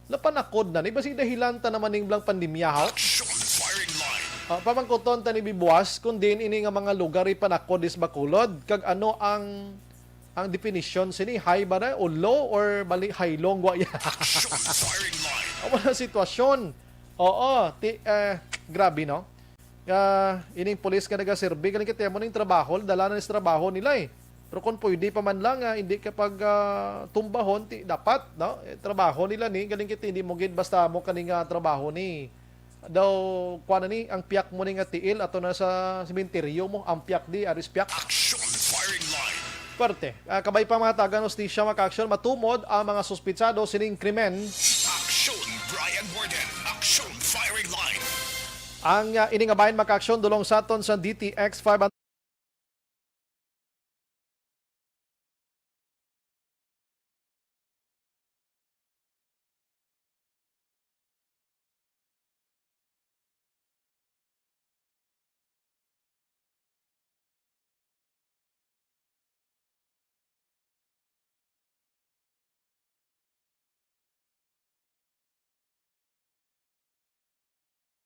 Lapanakod na ni basi dahilan ta naman ning blang pandemya ha. Action firing line. Pamangkuton ta ni bibuas kun din ini nga mga lugar ipanakod is Bacolod kag ano ang definition sini high ba na o low or bali high long wa ya. Action firing line. Wala sitwasyon. Oo, grabe no. Ining pulis ka nagaserbi galing kaya mo ning trabaho, dala na nis trabaho nila eh. Pero kung pwede pa man lang, hindi kapag tumbahon, dapat, no? Trabaho nila ni, galing kita, hindi mo gid basta mo kaning trabaho ni. Daw, kuha na ni, ang piyak mo ni nga tiil, ato na sa sementeryo mo, ang piyak di, aris piyak. Action firing line. Parte, kabay pa mga taga hostisya maka-action, matumod ang mga suspitsado sining krimen. Action Brian Warden. Action firing line. Ang iningabayan maka-action dulong sa aton sa DTX 500.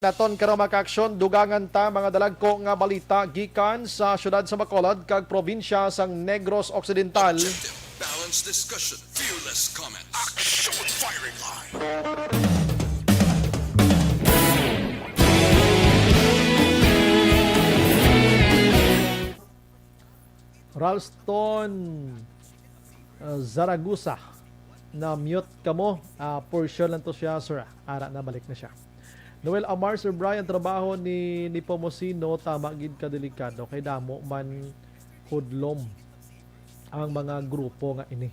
Naton karon maka-aksyon dugangan ta mga dalagko nga balita gikan sa syudad sa Bacolod kag probinsya sang Negros Occidental. Balanced discussion. Fearless comment. Action firing line. Ralston Zaragoza na mute kamo portion lang to siya sir. Ara na balik na siya. Noel Amar, Sir Brian, trabaho ni Pomosino, tama gid ka delikado kay damo man hudlom ang mga grupo nga ini.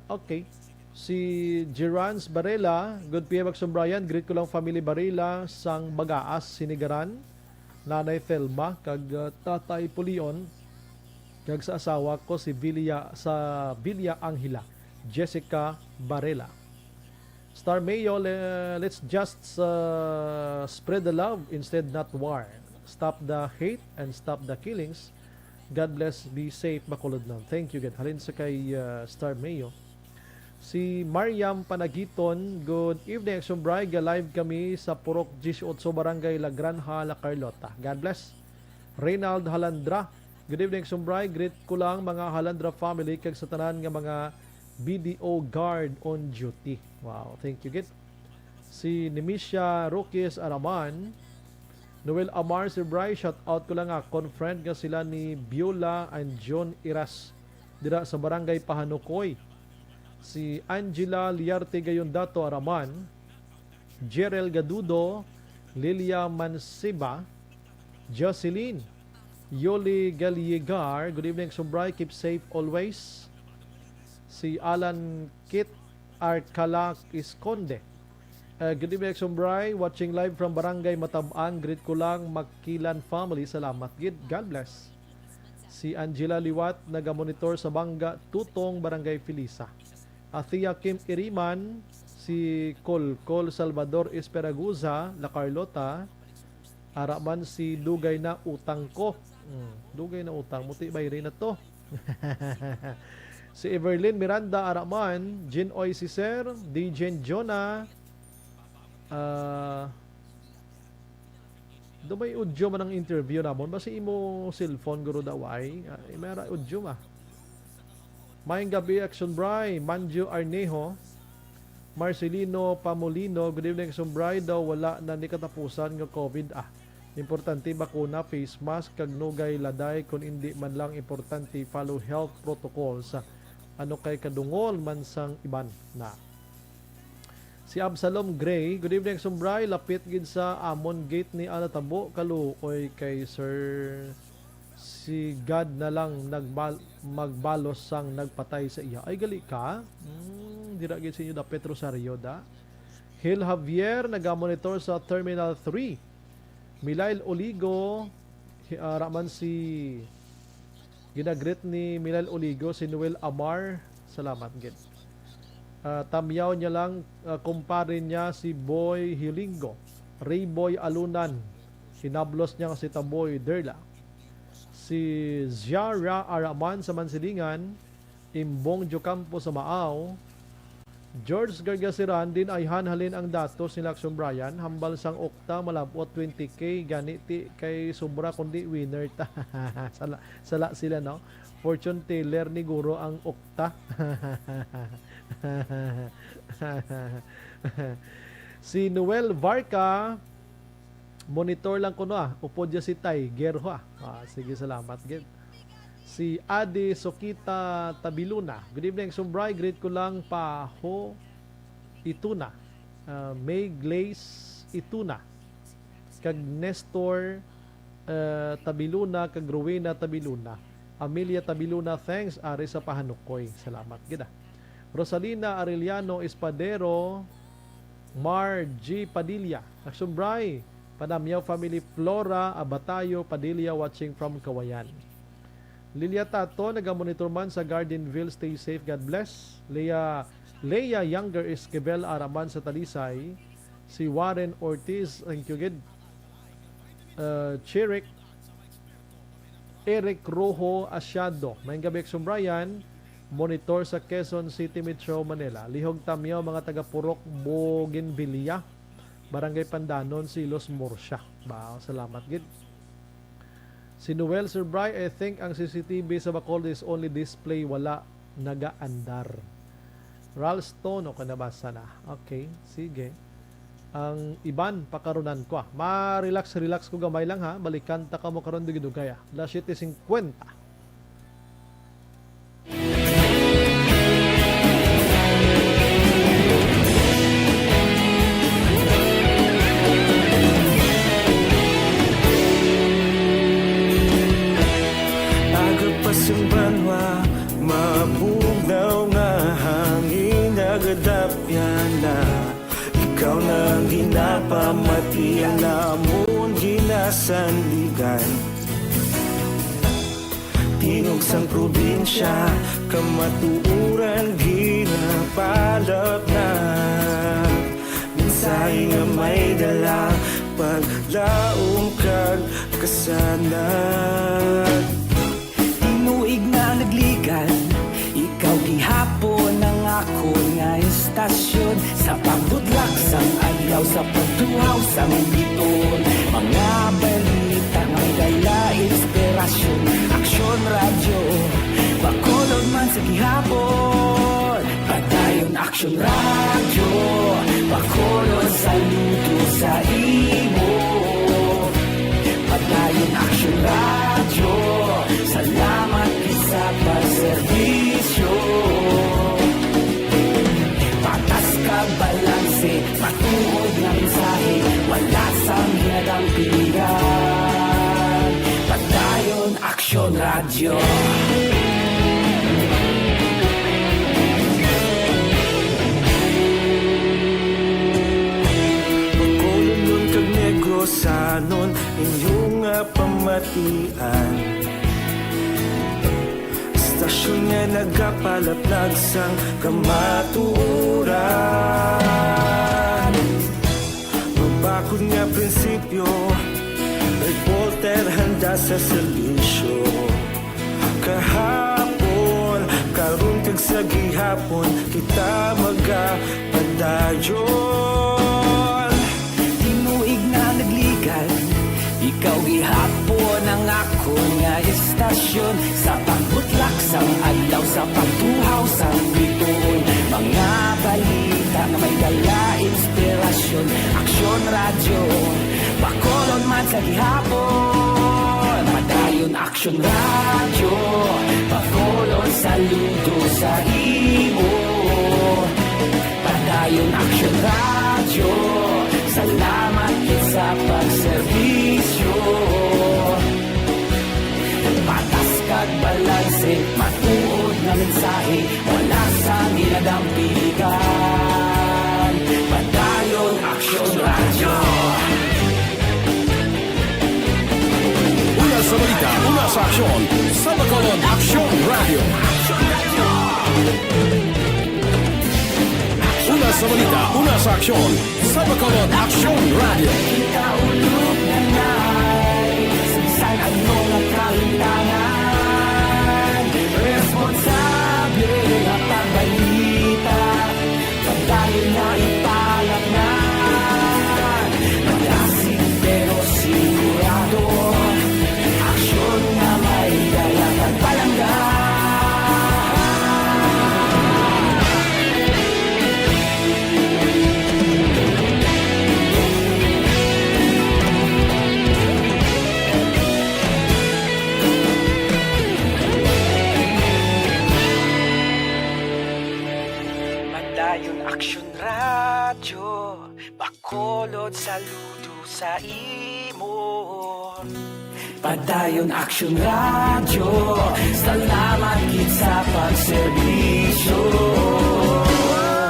Okay. Si Gerans Barela, good PM Sir Brian, greet ko lang family Barela sang Bagaas, Sinigaran, Nanay Thelma, kag Tatay Pulion, kag sa asawa ko si Villa Angela, Jessica Barela. Star Mayo, let's just spread the love instead not war. Stop the hate and stop the killings. God bless, be safe, Bacolod lang. Thank you, God. Halin sa kay Star Mayo. Si Mariam Panagiton, good evening, Action Bride. Live kami sa Purok 18 Barangay La Granja, La Carlota. God bless. Reynald Halandra, good evening, Action Bride. Greet ko lang mga Halandra family kag sa tanan nga mga BDO guard on duty. Wow, thank you, Git. Si Nemisha Rokis Araman, Noel Amar, Sir Bry, shout out ko lang akong friend nga sila ni Biola and John Iras dira sa Barangay Pahanukoy. Si Angela Liarte Gayondato Araman, Jerel Gadudo, Lilia Mansiba, Jocelyn, Yoli Galiegar, good evening, Sir Bry, keep safe always. Si Alan Kit Arcala Isconde. Good evening, Sombray. Watching live from Barangay Matabang. Greet ko lang Makilan family. Salamat, gid. God bless. Si Angela Liwat, nagamonitor sa Bangga Tutong, Barangay Filisa. Athea Kim Iriman. Si Col Salvador Esperaguza, La Carlota. Araman si Dugay na Utang ko. Dugay na utang. Muti bay rin na to. Si Everlyn Miranda Araman, Jin Oy Cicer, DJ Jonah, may udyo man ang interview namon. Basi imo cellphone guro daway. Mera udyo ma. Mayang gabi, Action Bry, Manjo Arnejo, Marcelino Pamolino, good evening, Action Bry, daw wala na ni katapusan nga COVID. Importante bakuna, face mask, kag nugay laday, kung hindi man lang importante follow health protocols. Ano kay kadungol man sang iban na. Si Absalom Gray, good evening, Sumbray, lapit gid sa Amon Gate ni Anatabo, kaluoy kay Sir si God na lang magbalos sang nagpatay sa iya. Ay gali ka? Dira gid sa inyo da Petro Sario da. Hil Javier, nagamonitor sa Terminal 3. Milail Oligo, raman si ginagreet ni Milal Oligo, si Noel Amar, salamat gid. Tamyaw niya lang, kumpare niya si Boy Hilingo. Rayboy Alunan, hinablos niya si Taboy Derla. Si Ziara Araman sa Mansilingan, Imbong Jocampo sa Maaw, George Gargasiran din ay hanhalin ang datos ni Lacson Bryan, hambal sang okta malabot 20k ganiti kay sobra kundi winner ta. sala sila no. Fortune teller ni Guro ang okta. Si Noel Varca, monitor lang ko no upod ya si Tiger ho sige salamat gid. Si Adi Sokita Tabiluna. Good evening, Sumbray. Greet ko lang Paho Ituna. May Glaze Ituna. Kag Nestor Tabiluna. Kag Rowena Tabiluna. Amelia Tabiluna, thanks. Ari sa Pahanukoy. Salamat. Gida. Rosalina Arellano Espadero. Mar G. Padilla. Sumbray. Padamyaw Family Flora Abatayo Padilla watching from Kawayan. Lilia Tato, nagamonitor man sa Gardenville. Stay safe, God bless. Leia Younger Esquivel Araman sa Talisay. Si Warren Ortiz, thank you, good. Chirik Eric Rojo Asyado. Mayang gabi, Brian. Monitor sa Quezon City, Metro Manila. Lihog Tamyaw, mga taga-Purok, Bougainvillea. Barangay Pandanon, Silos, Morsya. Salamat, good. Si Noel Surbray, I think ang CCTV sa Bacolod is only display, wala nagaandar. Ralston, o kanabasa na. Okay, sige. Ang iban, pakarunan ko. Ma-relax ko gamay lang ha. Balikan ta ka mo karon dugay-dugay. La 7:50. Sumbanwa, mabugnaw nga hangin nagadapyan na. Ikaw nang ginapamatian namon ginasandigan. Tingog sang probinsya, kamatuuran ginapalap na. Minsay nga may dala, paglaong kag kasanat. Inuig na nagligan, ikaw gihapon ang ako nga estasyon. Sa pagbudlak sang adlaw, sa pagtuhaw sang biton. Mga balita, may dala inspirasyon. Aksyon radyo, Bacolod man sa gihapon. Padayon Aksyon radyo, Bacolod saludo sa imo. Padayon Aksyon radyo, salamat sa pagserbisyo. Patas ka balanse, matuod na mensahe, wala sang hinadang pilihan. Padayon Aksyon radyo. Bacolod nun kag Negrosanon, inyong nga pamatian. Stasyon nga nagapalaplag sang kamaturan. Mabakod nga prinsipyo, reporter handa sa serbisyo. Kahapon, karon kag sa gihapon, kita magapadayon. Tinuig na nagligan, ikaw gihapon ang ako nga estasyon. Sa pagbutlak sang adlaw, sa pagtuhaw sang biton. Mga balita na may dala inspirasyon. Aksyon radyo, Bacolod man sa gihapon. Padayon Aksyon radyo, Bacolod saludo sa imo. Padayon Aksyon radyo, salamat sa pagserbisyo. Patas kag balanse, matuod na mensahe, wala sa ginadang piligan. Padayon Aksyon radyo. Una sa balita, una sa aksyon, sa Bacolod Aksyon Radio. Una sa balita, una sa aksyon, sa Bacolod Action Radio. Kaulog na nais Saan ang mga kahintangan Responsable at pagbalita Pagdahil na ipalak na Magasig pero sigurado Aksyon na may dalang at palangga Padayon Aksyon Radyo Bacolod saludo sa imo Padayon Aksyon Radyo Salamat gid sa pagserbisyo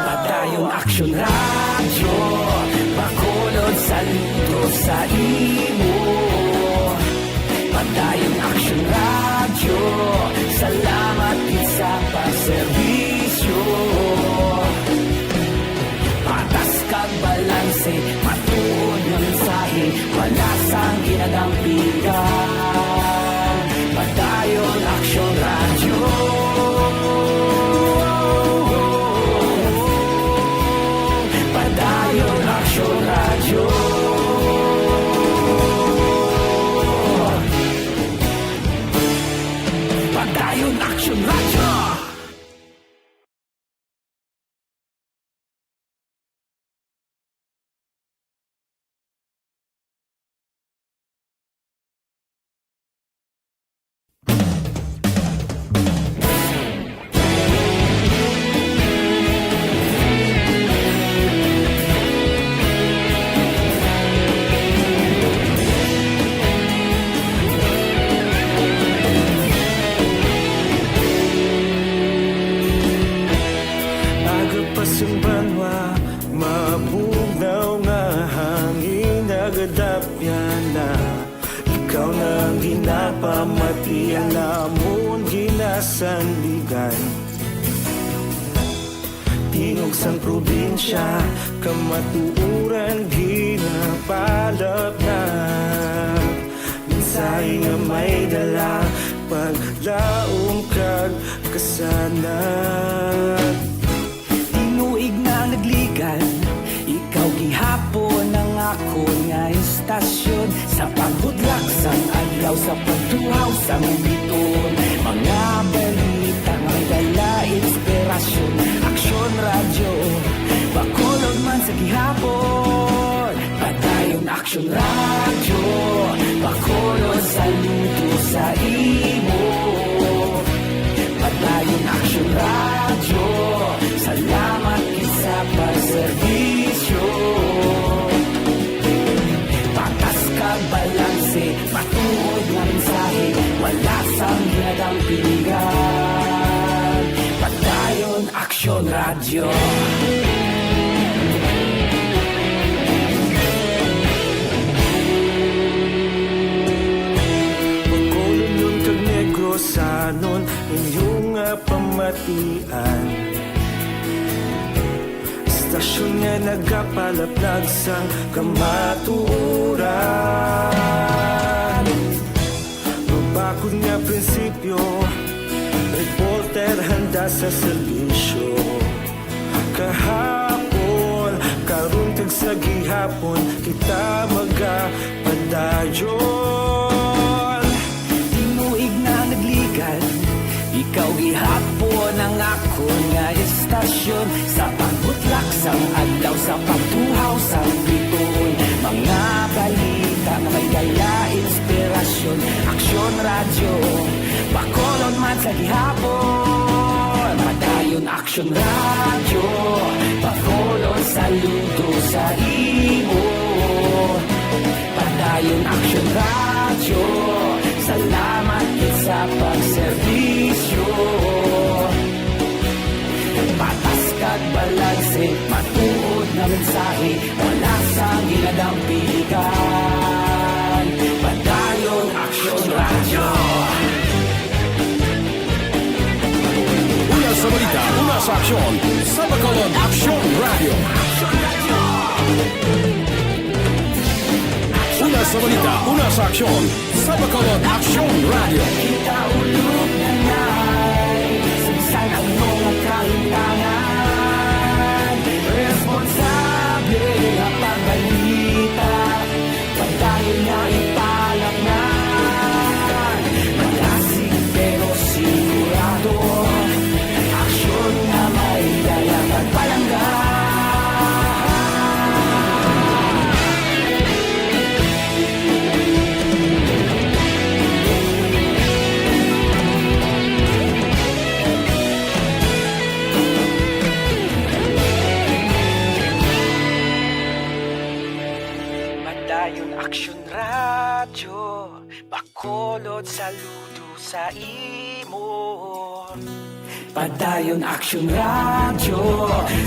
Padayon Aksyon Radyo Bacolod saludo sa imo Padayon Aksyon Radyo Salamat gid sa pagserbisyo Patas kag balanse, matuod ng mensahe, wala sang ginadampigan. Padayon Aksyon Radyo. Padayon Aksyon Radyo. Padayon Aksyon Radyo. Agapasang banwa, mabugaw nga hangin nagadapyan na Ikaw nang ginapamatian namon ginasandigan Tingog sang probinsya, kamatuuran ginapalap na Minsay nga may dala, paglaong kag kasanat Tinuig na nagligan, ikaw gihapon ang ako nga istasyon Sa pagbudlak sang adlaw, sa pagtuhaw sang biton Mga balita, may dala inspirasyon Aksyon Radyo, Bacolod man sa gihapon Padayon Aksyon Radyo, Bacolod saludo sa imo Padayon Aksyon Radyo, salamat sa pagserbisyo Patas kag balanse, matuod nga mensahe Wala sang ginadampingan Padayon Aksyon Radyo Bacolod nun kag Negros sanon inyong pamatian Istasyon nga nagapalaplag sang kamatuuran Babakod nga prinsipyo Reporter handa sa serbisyo Kahapon, karon kag sa gihapon Kita magapadayon Tinuig na nagligan Ikaw gihapon ang ako nga istasyon Sa pagbutlak sang adlaw, sa pagtuhaw sang biton Mga balita na may dala inspirasyon Aksyon Radyo, Bacolod man sa gihapon Padayon Aksyon Radyo, Bacolod saludo sa imo Padayon Aksyon Radyo, salamat sa pagserbisyo Patas kag balanse, matuod na mensahe Wala sang ginadampigan Padayon Aksyon Radyo Una sa balita, una sa aksyon, sa Bacolod Action Radio. Una sa balita, una sa aksyon. Sa Bacolod Aksyon Radio. Kita ulog na na'y Sagsag ang mga kahintangan Responsable ang pagbalita Pagdahil na ipalaknan Malasig pero sigurado Aksyon na may dalang at palanggan Madayon Aksyon Radyo Bacolod saludo sa imo Padayon Aksyon Radyo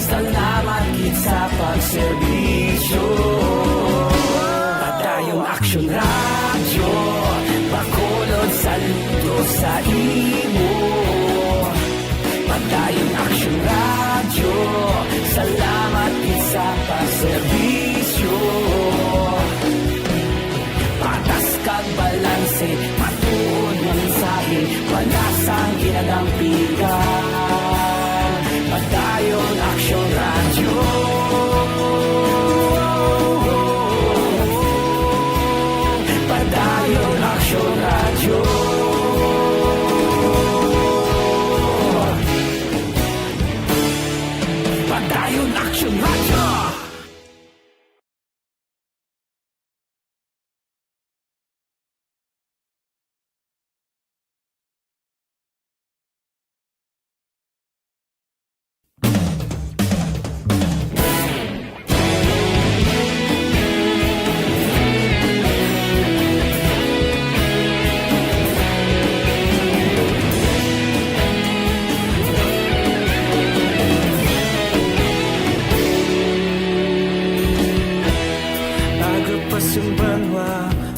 Salamat gid sa pagserbisyo Padayon Aksyon Radyo Bacolod saludo sa imo Padayon Aksyon Radyo Salamat gid sa pagserbisyo Patas kag balanse, matuod ng mensahe, wala sang ginadampigan. Padayon Aksyon Radyo. Padayon Aksyon Radyo. Padayon Aksyon Radyo. Agapasumbanwa,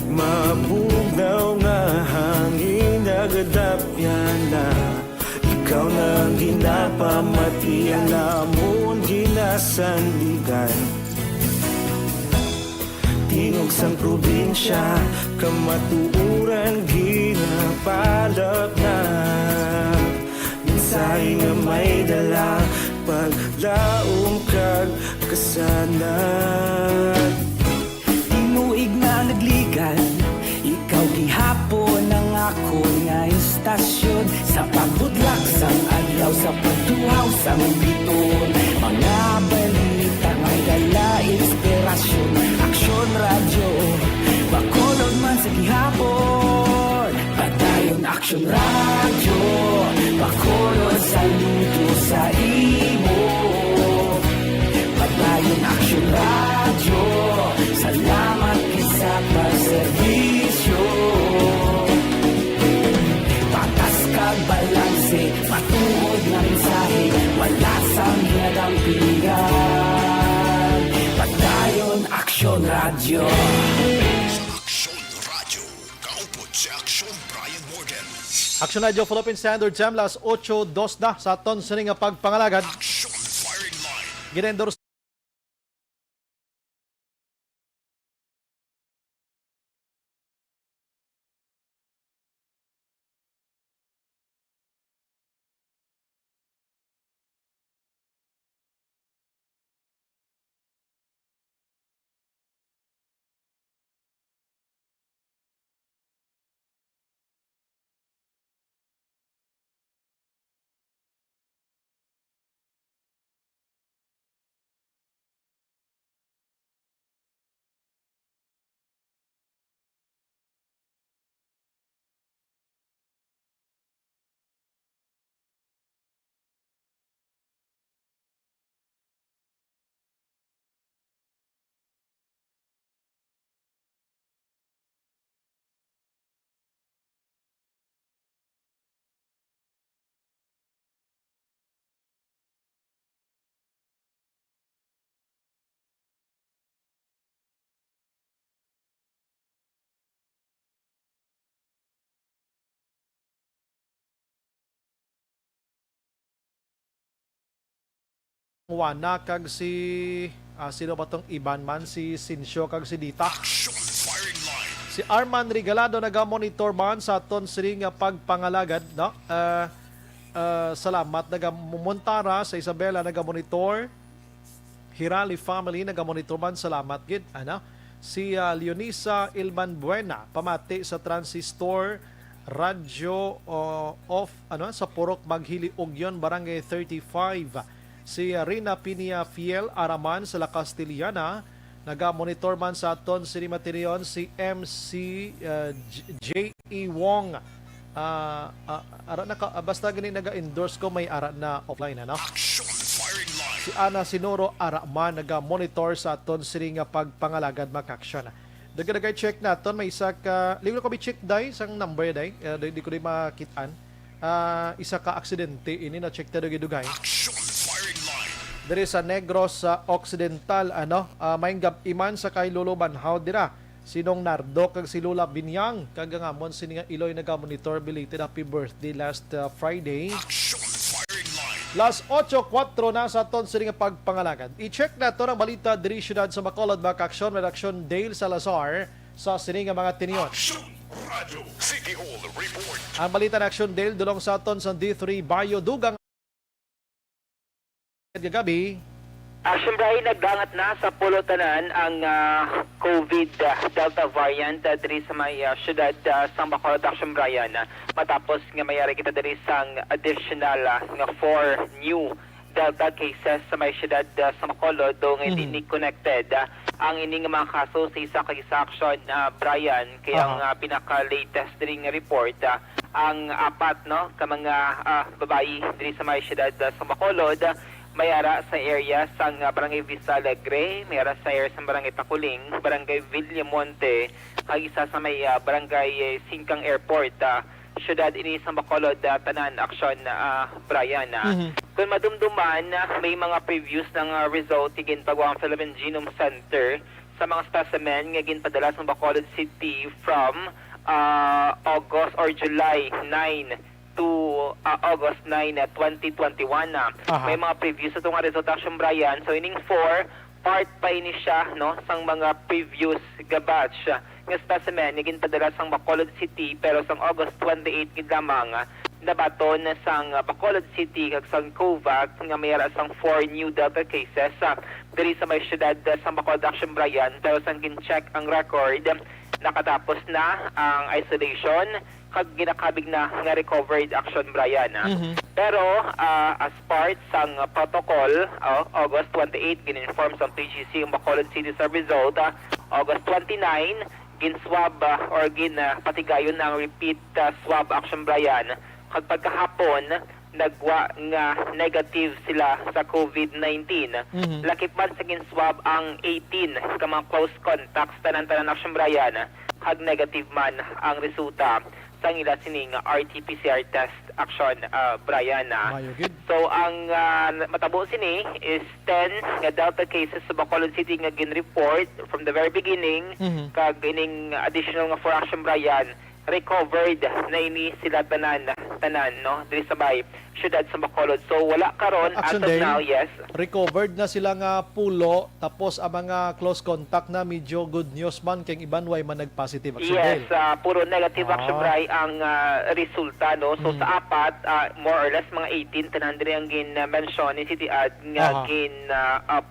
mabugnaw nga hangin nagadapyan na ikaw nang ginapamati ang namon ginasandigan Tingog sang probinsya, kamatuuran ginapalag na Mensahe nga may dala, paglaom kag kasanan Tinuig na nagligan Ikaw gihapon ang ako nga istasyon Sa pagbudlak sang adlaw Sa pagtuhaw sang biton Mga balita may dala inspirasyon Aksyon Radyo Bacolod man sa gihapon Padayon Aksyon Radyo Bacolod saludo sa imo Padayon Aksyon Radyo Salamat sa pagserbisyo Patas kag balanse Matuod na mensahe Wala sang ginadampingan Padayon Aksyon Radyo Sa Aksyon Radio, kaupod si Aksyon Brian Morgan. Aksyon Radio Philippine Standard Time, las 8:02 na sa aton sa nga pagpangalagad. Aksyon Firing Line. Ginendor Wana kag si sino ba tong iban man, si Sincio kag si Dita. Action firing line. Si Arman Regalado naga-monitor man sa aton siri nga pagpangalagad, no? Salamat, naga-muntara sa Isabela naga-monitor. Hirali family naga-monitor man, salamat gid, ano? Si Leonisa Ilman Buena pamati sa transistor radyo off sa Purok Maghili Ugyon, Barangay 35. Si Rina Pinia Fiel Araman sa La Castillana naga-monitor man sa aton siri Materion. Si MC J.E. Wong ara na basta gani naga-endorse ko, may ara na offline, ano? Action firing line. Si Ana Sinoro Araman naga-monitor sa aton siri nga pagpangalagad makaksyon. Dagdag check naton, may isa ka liwlo ko bi-check dai sang number dai, di ko di makitaan. Isa ka aksidente ini na check ta dugay. Action firing line. Diri sa Negros sa Occidental, may iman sa kay Luluban how dira sinong Nardo kag si Lula Binyang kag ngamon sini nga Iloy naga-monitor, belated happy birthday last Friday. Action firing line. Las 8:04 na sa aton sini nga pagpangalagad. I-check nato ang balita diri syudad sa Bacolod, Bakaksyon, redaksyon Dale Salazar sa sini nga mga tinion. Action Radio City Hall report. Ang balita na Action Dale dulong sa aton sa D3 Bayo Dugang gabi. Action Brian, nagdangat na sa pulutanan ang COVID Delta variant diri sa may syudad sa Bacolod, Action Brian. Matapos nga mayari kita diri sang additional nga 4 new Delta cases sa may syudad sa Bacolod dong hindi ni connected ang ining mga kaso sa isa ka action Brian, kaya ang pinaka-latest diri nga report ang apat ka mga babae diri sa may syudad sa Bacolod mayara sa area sa Barangay Vista Alegre, mayara sa area sa Barangay Takuling, Barangay Villamonte, kag isa sa may Barangay Singkang Airport, syudad ini sa Bacolod, tanan aksyon Brian. Kung madumduman, may mga previews ng result higin pagwang Philippine Genome Center sa mga specimen nga ginpadala sa Bacolod City from August or July 9 to August 9, 2021. May mga previews sa itong result action Brian. So ining 4, part pa ini siya sang mga previous batch nga specimen nga ginpadala sang Bacolod City, pero sang August 28 gid lamang nabaton sang Bacolod City kag sang Covax nga mayara sang 4 new Delta cases diri sa may syudad sa Bacolod Action Brian, pero sang gin-check ang record nakatapos na ang isolation kag ginakabig na nga recovered action Brian. Pero as part sang protocol, August 28 gin-inform sa PGC ang Bacolod City sa result. August 29 gin-swab or gin-patigayon ng repeat swab action Brian. Kag pagkahapon nagwa nga negative sila sa COVID-19. Lakip man sa gin-swab ang 18 ka mga close contacts tanan-tanan action Brian. Kag negative man ang resulta sa ila sining RT-PCR test action Brian. So ang matabo sini is 10 nga Delta cases sa Bacolod City nga gin-report from the very beginning, kag ining additional nga for action Brian recovered na ini sila tanan diri sa bay syudad sa Bacolod. So wala karon as of now, yes. Recovered na sila nga pulo, tapos ang mga close contact na medyo good news man kay iban way man nag-positive action. Yes, puro negative action Bray ang resulta So sa apat, more or less mga 18 tanan diri ang gin-mention ni City Ad nga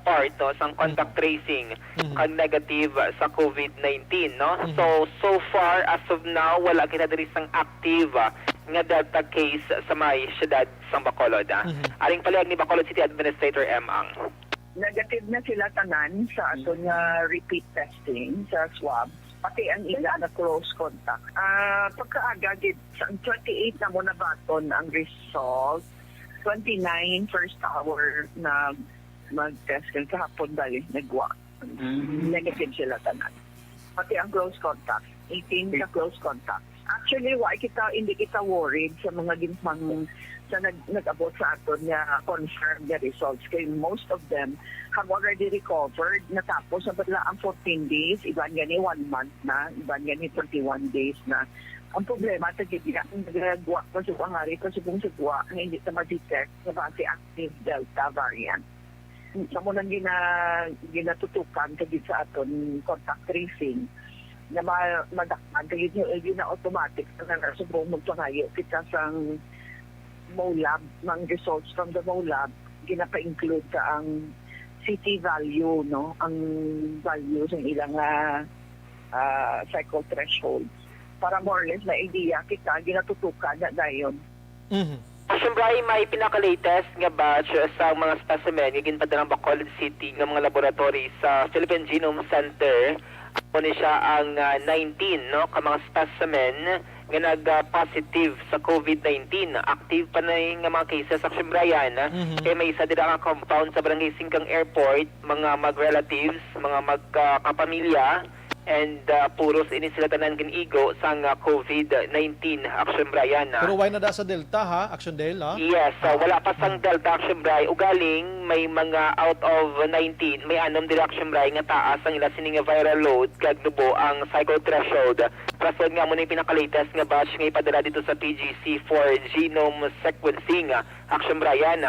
part sa contact tracing kag negative sa COVID-19 So far as of now wala kita diri sang active nga Delta case sa may syudad sa Bacolod. Aring palayag ni Bacolod City Administrator M. Ang negative na sila tanan sa ato nga repeat testing sa swab, pati ang ila na close contact. Pagkaaga gid sa 28 na mo na baton ang result, 29 first hour na mag-test kahapon dali nagwa. Negative sila tanan. Pati ang close contact, 18 na close contact. Actually, hindi kita worried sa mga ginpang sa nag-abot sa aton nga confirmed the results. Kaya most of them have already recovered. Natapos na badla ang 14 days, iban gani 1 month na, iban gani 31 days na. Ang problema, nagagawa ko sa pangari ko sa kung sagwa na hindi na ma-detect sa base active Delta variant. sa mo nang ginatutukan kagid sa aton contact tracing na madakpan kagid yun na automatic na nasubong magpangayo kita sang MOLAB, mang results from the MOLAB ginapa-include sa ang city value, no, ang value sa ilang cycle threshold para more or less na idea kita ginatutukan na dayon. Action Bray, may pinaka-latest nga batch sa mga specimen nga ginpadala ng Bacolod City ng mga laboratory sa Philippine Genome Center. Ako ni siya ang 19 no ka mga specimen nga nag-positive sa COVID-19. Active pa na yung mga cases sa Action Brian. Kaya may isa din ang compound sa Barangay Singkang Airport, mga mag-relatives, mga magkapamilya, and puros ini sila tanan kinigo sang COVID-19 Action Brian. Pero why na da sa Delta ha? Action Del ha? Yes, wala pa sang Delta Action Brian. Ugaling may mga out of 19, may anom din Action Brian nga taas ang ila sining viral load kag nubo ang cycle threshold. Rason nga mo na yung pinaka-latest nga batch nga ipadala dito sa PGC for genome sequencing Action Brian.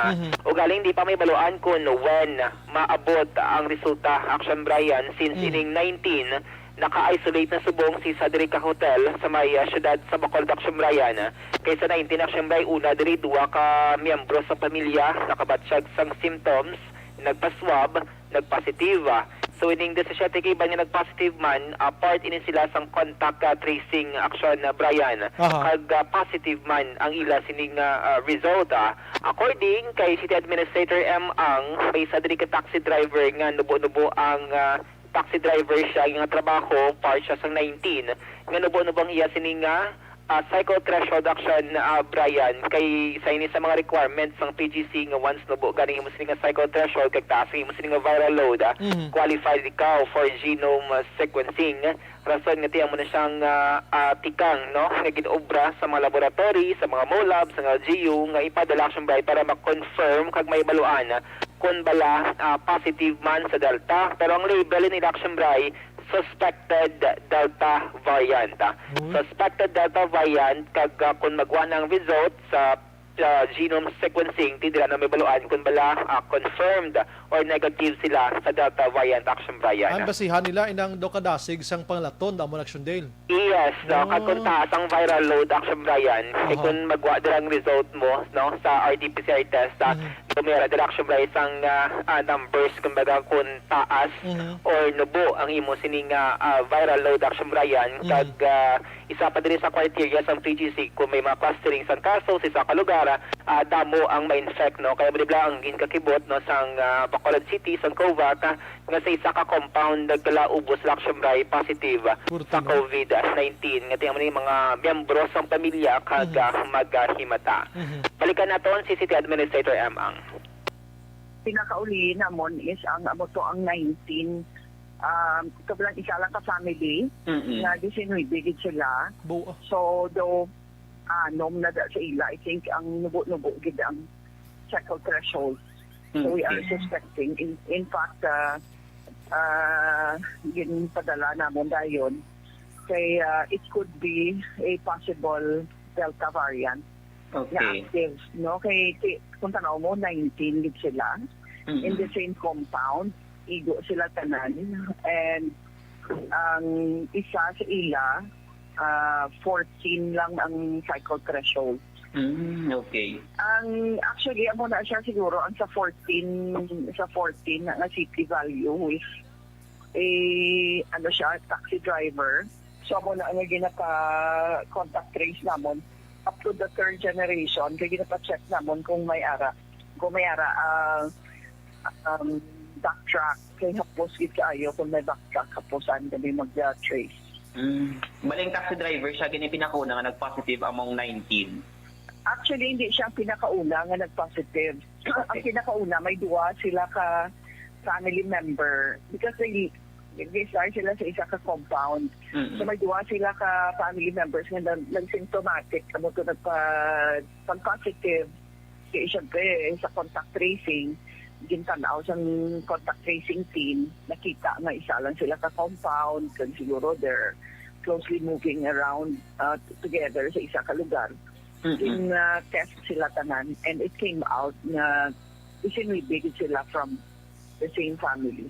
Ugaling di pa may baluan kung when maabot ang resulta Action Brian since ining 19 naka-isolate na subong si Sadrica Hotel sa may syudad sa Bacolod Action Brian. Kaysa 19 Action Brian, una diri duwa ka miyembro sa pamilya nakabatsyag sang symptoms, nagpa-swab, nagpositive. So ining 17 kay ba nga nagpositive man, part ini sila sang contact tracing Action Brian. Kag positive man ang ila sining result. According kay City Administrator M. Ang, may Sadrica taxi driver nga nubo-nubo ang taxi driver siya nga trabaho, part siya sa 19 nga nubo-nubang iya sining cycle threshold Action Brian kay sa ini sa mga requirements ng PGC nga once nubo ganing mo sining cycle threshold kag taas mo sining viral load qualified ikaw for genome sequencing. Rason nga tiyan mo na siyang tikang no nga ginobra sa mga laboratory, sa mga MOLAB, sa mga LGU nga ipadala Action Brian para ma-confirm kag may baluan kung bala positive man sa Delta. Pero ang label ni Action Brian, suspected Delta variant. Suspected Delta variant kag kung magwa ng result sa genome sequencing, tindira na may baluan kung bala confirmed or negative sila sa Delta variant Action Brian. Ang basihan nila inang dokadasig sang panglaton da mo Action Dale. Yes, kag kung taas ang viral load Action Brian, kung magwa dirang result mo no sa RT-PCR test, kumera dira Action Brian sang numbers kumbaga kung taas or nubo ang imo sining viral load Action Brian, kag isa pa din sa criteria sa PGC kung may mga clustering sang kaso sa isa ka lugar, damo ang ma-infect no. Kaya bigla ang ginkakibot no sang Bacolod City sang Covac nga sa isa ka compound nagkala ubos Action Brian positive sa COVID-19 nga tiyan mo ni mga miyembro sang pamilya kag maghimata. Balikan naton si City Administrator M. Ang pinakauli namon is ang amo to ang 19 kabilang isa lang ka family na 19 bigid sila. So though nom na da sa ila, I think ang nubo-nubo gid ang cycle threshold. So we are suspecting in fact ginpadala namon dayon kay it could be a possible Delta variant. Na active, no? Kay kung tanaw mo, 19 gid sila in the same compound, igo sila tanan, and ang isa sa ila 14 lang ang cycle threshold. Ang actually amo na siya siguro ang sa 14 na city value is ano siya, taxi driver. So amo na ang ginapa contact trace namon up to the third generation kaya ginapa-check namon kung may ara backtrack kay hapos gid kaayo kung may backtrack haposan kami mag-trace. Baling taxi driver siya gini pinakauna nga nag-positive among 19. Actually hindi siya pinakauna nga nag-positive. Ang pinakauna may duwa sila ka family member because they start sila sa isa ka compound. So may duwa sila ka family members nga nag-symptomatic kamo to nagpa-positive kaya syempre sa contact tracing gintanaw sa contact tracing team, nakita nga isa lang sila ka compound kan siguro they're closely moving around together sa isa ka lugar. In test sila tanan and it came out na isinibigid sila from the same family.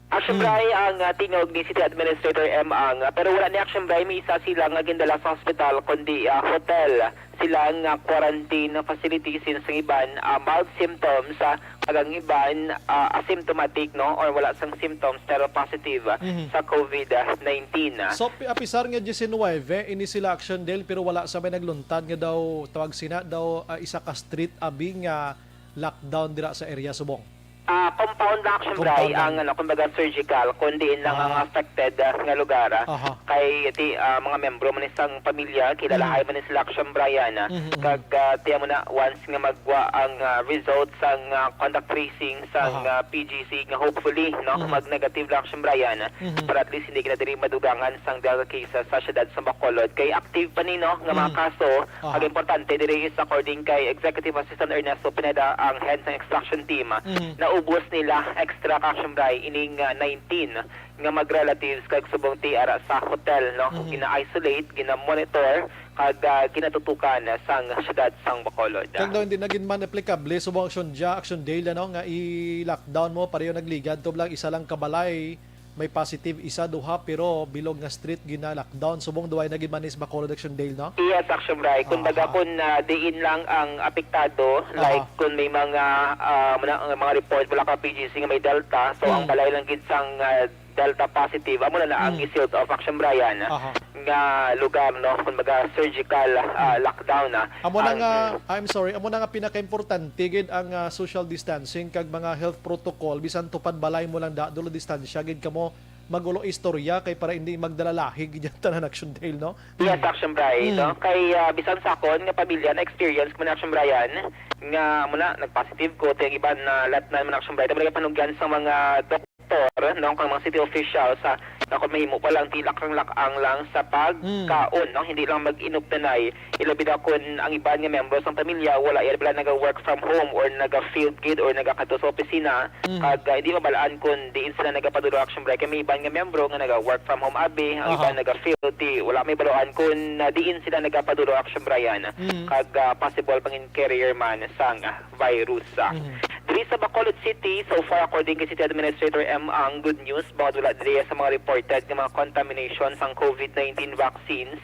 Action Bray ang tingog ni City Administrator M. Ang, pero wala ni Action Bray, may isa silang gindala sa hospital, kundi hotel. Silang quarantine facilities sa iban, mild symptoms, kagang iban asymptomatic, no? Or wala sang symptoms pero positive sa COVID-19. So, apisar nga 19, ini sila Action Dale, pero wala sa may nagluntad nga daw, tawag sina, daw isa ka street abi nga lockdown dira sa area Subong. Compound na Action Bray ang kumbaga surgical kundi lang ang affected nga lugar kay mga membro man isang pamilya kilalahay man sila Action Bryan kag tiya mo na once nga magwa ang results ang contact tracing sa PGC nga hopefully no mag negative lang Action Bryan para at least hindi na diri madugangan sang Delta cases sa siyudad sa Bacolod kay active pa ni no nga mga kaso ang importante diri is according kay Executive Assistant Ernesto Pineda ang head ng extraction team na ubos nila extra Action Bray ining 19 nga mag-relatives kag subong tiara sa hotel no gina-isolate gina-monitor kag ginatutukan sang siyudad sang Bacolod. Kag daw hindi naging man applicable subong Action Dale no nga i-lockdown mo pareho nagligad to lang isa lang kabalay may positive isa duha pero bilog nga street gina-lockdown subong duway naging manis Bacolod Action Dale no? Yes, Action Bray. Kumbaga kung diin lang ang apektado like kung may mga report wala ka PGC nga may Delta so ang balay lang gid sang Delta positive amo na ang i-sealed of Action Bryan nga lugar no kumbaga surgical lockdown amo na nga amo na nga pinaka-importante gid ang social distancing kag mga health protocol bisan tupad balay mo lang dulo distansya gid kamo magulo istorya kay para hindi magdalalahi gid tanan Action Dale no. Yes, Action Bryan no kay bisan sa akon nga pamilya na experience ko na Action Bryan nga muna nag-positive ko tayong iban na lahat na Action Bryan talaga panugyan sa mga no kang mga city officials sa ako mahimo pa lang tilak ang lakang lang sa pagkaon no hindi lang mag-inop tanay ilabi na kun ang iban nga members ng pamilya wala yan pala naga-work from home or naga-field gid or naga-kadto sa opisina kag hindi mabalaan kun diin sila nagapaduro Action Break kay may iban nga membro nga naga-work from home abi ang iban naga-field wala may balaan kun diin sila nagapaduro Action Bryan kag possible pangin carrier man sang virus. Diri sa Bacolod City, so far according kay City Administrator M. Ang good news, bawat wala diri sa mga reported ng mga contamination sa COVID-19 vaccines,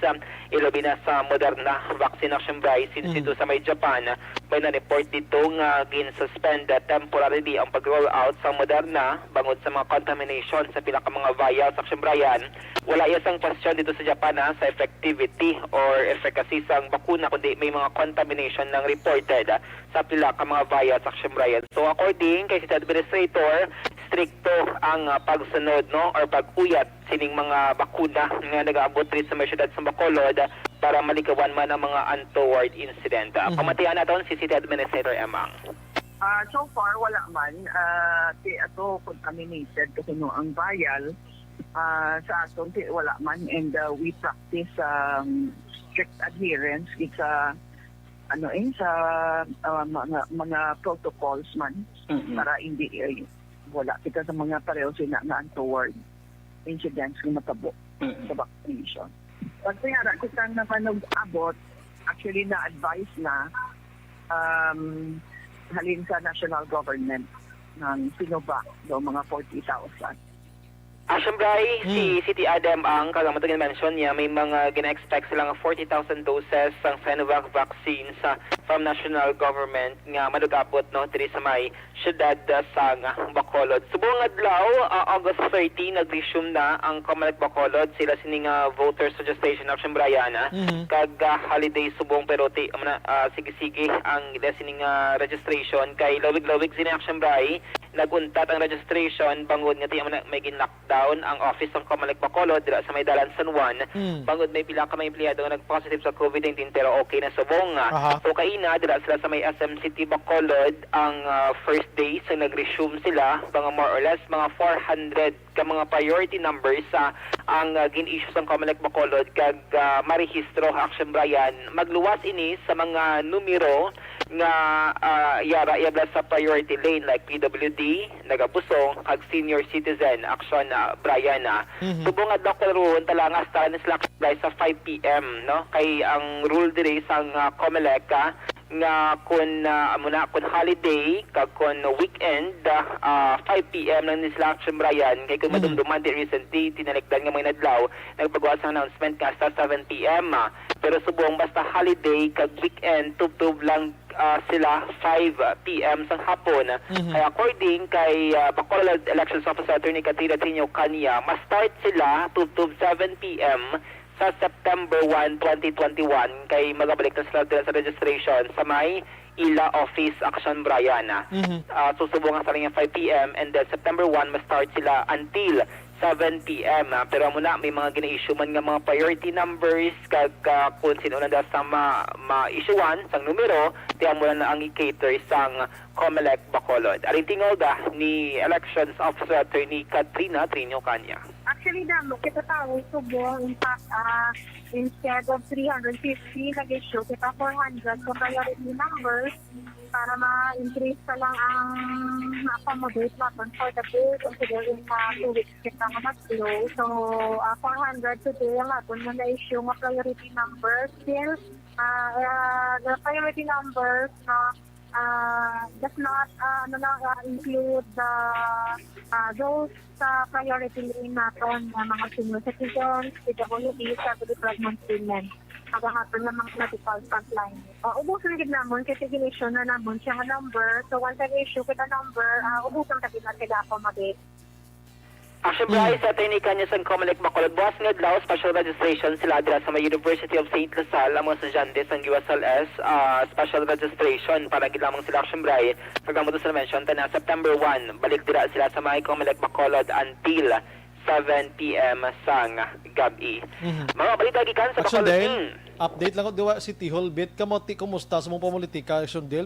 ilabi na sa Moderna vaccine Action Bray since ito sa may Japan, may na-report dito nga gin-suspend temporarily ang pag-roll out sa Moderna bangod sa mga contamination sa pila ka mga vials Action Bryan. Wala isang question dito sa Japan sa effectivity or efficacy sa bakuna kundi may mga contamination ng reported sa pila ka mga vials Action Bryan. So according kay City Administrator, stricto ang pagsunod no or pag-uyat sining mga bakuna nga nag-aabot rin sa may siyudad sa Bacolod para malikawan man ang mga untoward incident. Pamatian naton si City Administrator Emang. So far wala man ato contaminated kasi no ang vial sa aton wala man and we practice strict adherence sa sa mga protocols man para hindi wala kita sa mga pareho sina na untoward incidents na matabo sa vaccination. Pag kaya ko sang naman abot actually na-advise na halin sa national government ng Sinovac daw mga 40,000. Action Bray, si City Adam ang kagamatag mention niya may mga gina-expect silang 40,000 doses ng Sinovac vaccines from national government nga madugabot no diri sa may siyudad sa Bacolod. Subong adlaw August 30 nag-resume na ang Comelec Bacolod sila sining voters registration Action Bryan kag holiday subong pero sige-sige ang sining registration kay lawig-lawig sini Action Bray naguntat ang registration bangod nga may gin-lockdown ang office ng Comelec Bacolod dira sa may dalan San Juan bangod may pila ka may empleyado nga nag-positive sa COVID-19 pero okay na subong so kaina dira sila sa may SM City Bacolod ang first day sa nag-resume sila mga more or less mga 400 ka mga priority numbers ang gin-issue sa Comelec Bacolod kag marehistro Action Bryan magluwas ini sa mga numero nga yabla sa priority lane like PWD, Nagapusong, kag senior citizen Action Bryan. Subong adlaw karon talangas ta ni sila sa 5 PM no kay ang rule diri sa Comelec nga kun muna kun holiday kag kun weekend 5 PM lang ni sila Action Brian kay kun madumduman di recently tinalikdan nga mga adlaw nagpagawa sa announcement nga sa 7 PM pero subong basta holiday kag weekend tubtub lang sila 5 PM sa hapon. Kaya according kay Bacolod Elections Officer Attorney Katrina Trino Cania, ma-start sila tubtub 7 PM sa September 1, 2021 kay magabalik na sila sa registration sa may Ila Office Action Brian. Susubong sa rin 5 PM and then September 1 ma-start sila until 7 PM. Pero muna may mga gina-issue man nga mga priority numbers kag kung sino na sa ma-issuean sang numero tiyan mo na ang i-cater sang COMELEC Bacolod. Aring tingog ni Elections Officer Attorney Katrina Trino Cania. Actually, damo, kita tao subong, in fact, instead of 350, nag-issue kita 400 sa priority numbers para ma-increase pa lang ang accommodate natin for the day considering na 2 weeks kita nga mag-flow. So, 400 today ang natin na na-issue nga priority numbers. Still, the priority numbers na does not include those priority lane natin na mga senior citizens, PWD, family pregnant women, maghahatol ng mga medical frontline. Ubusan din naman, kasi ginisyon na naman siya nga number. So once I-issue kita number, ubusan ka din na sila accommodate. Action Bryce, Attorney Kanya sa COMELEC Bacolod. Buwas nga adlaw, special registration sila dira sa may University of St. Lasal, ang mga estudyante sa USLS, special registration para gid lamang sila Action Bryce. Kagamo to sa mention, na September 1, balik dira sila sa may COMELEC Bacolod until 7 PM sang gabi. Mga balita gikan sa Action Bacolod. Dale, update lang ko diwa City Hall bit kamuti kumusta sa mong pamulitika Action Dale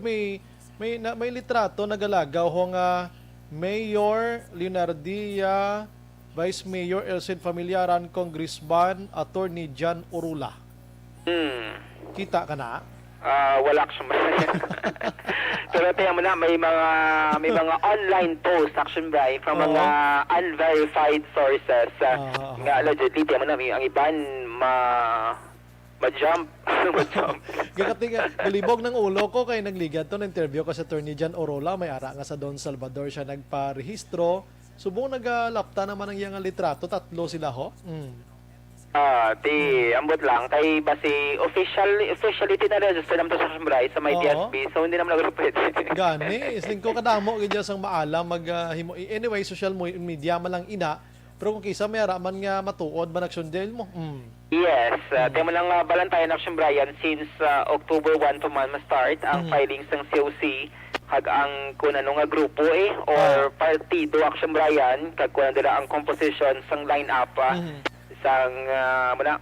may litrato nagalagaw ho nga Mayor Leonardia, Vice Mayor Elsen Familiaran, Congressman Attorney John Orula. Kita ka na? Wala Action Bryce. Pero tiyan mo na may mga online post Action Bryce from mga unverified sources nga allegedly tiyan mo na ang iban ma-jump. Galibog ng ulo ko kay nagligad to ng interview ko sa Attorney John Orola, may ara nga sa Don Salvador siya nagparehistro. Subong nagalapta naman ang iyang litrato, 3 sila ho. Ambot lang kay basi officially tinaregister naman to sa Bryce sa may DSP, so hindi naman nagpapwede. Gani, isling ko kadamo gid sang maalam anyway social media man lang ina. Pero kung kisa may araman nga matuod ba Action Dale mo? Yes, tayo mo lang balantayan Action Brian since October 1 pa man ma-start ang filings ng COC kag ang kunano nga grupo or partido Action Brian kag kuno dira ang composition sang lineup sang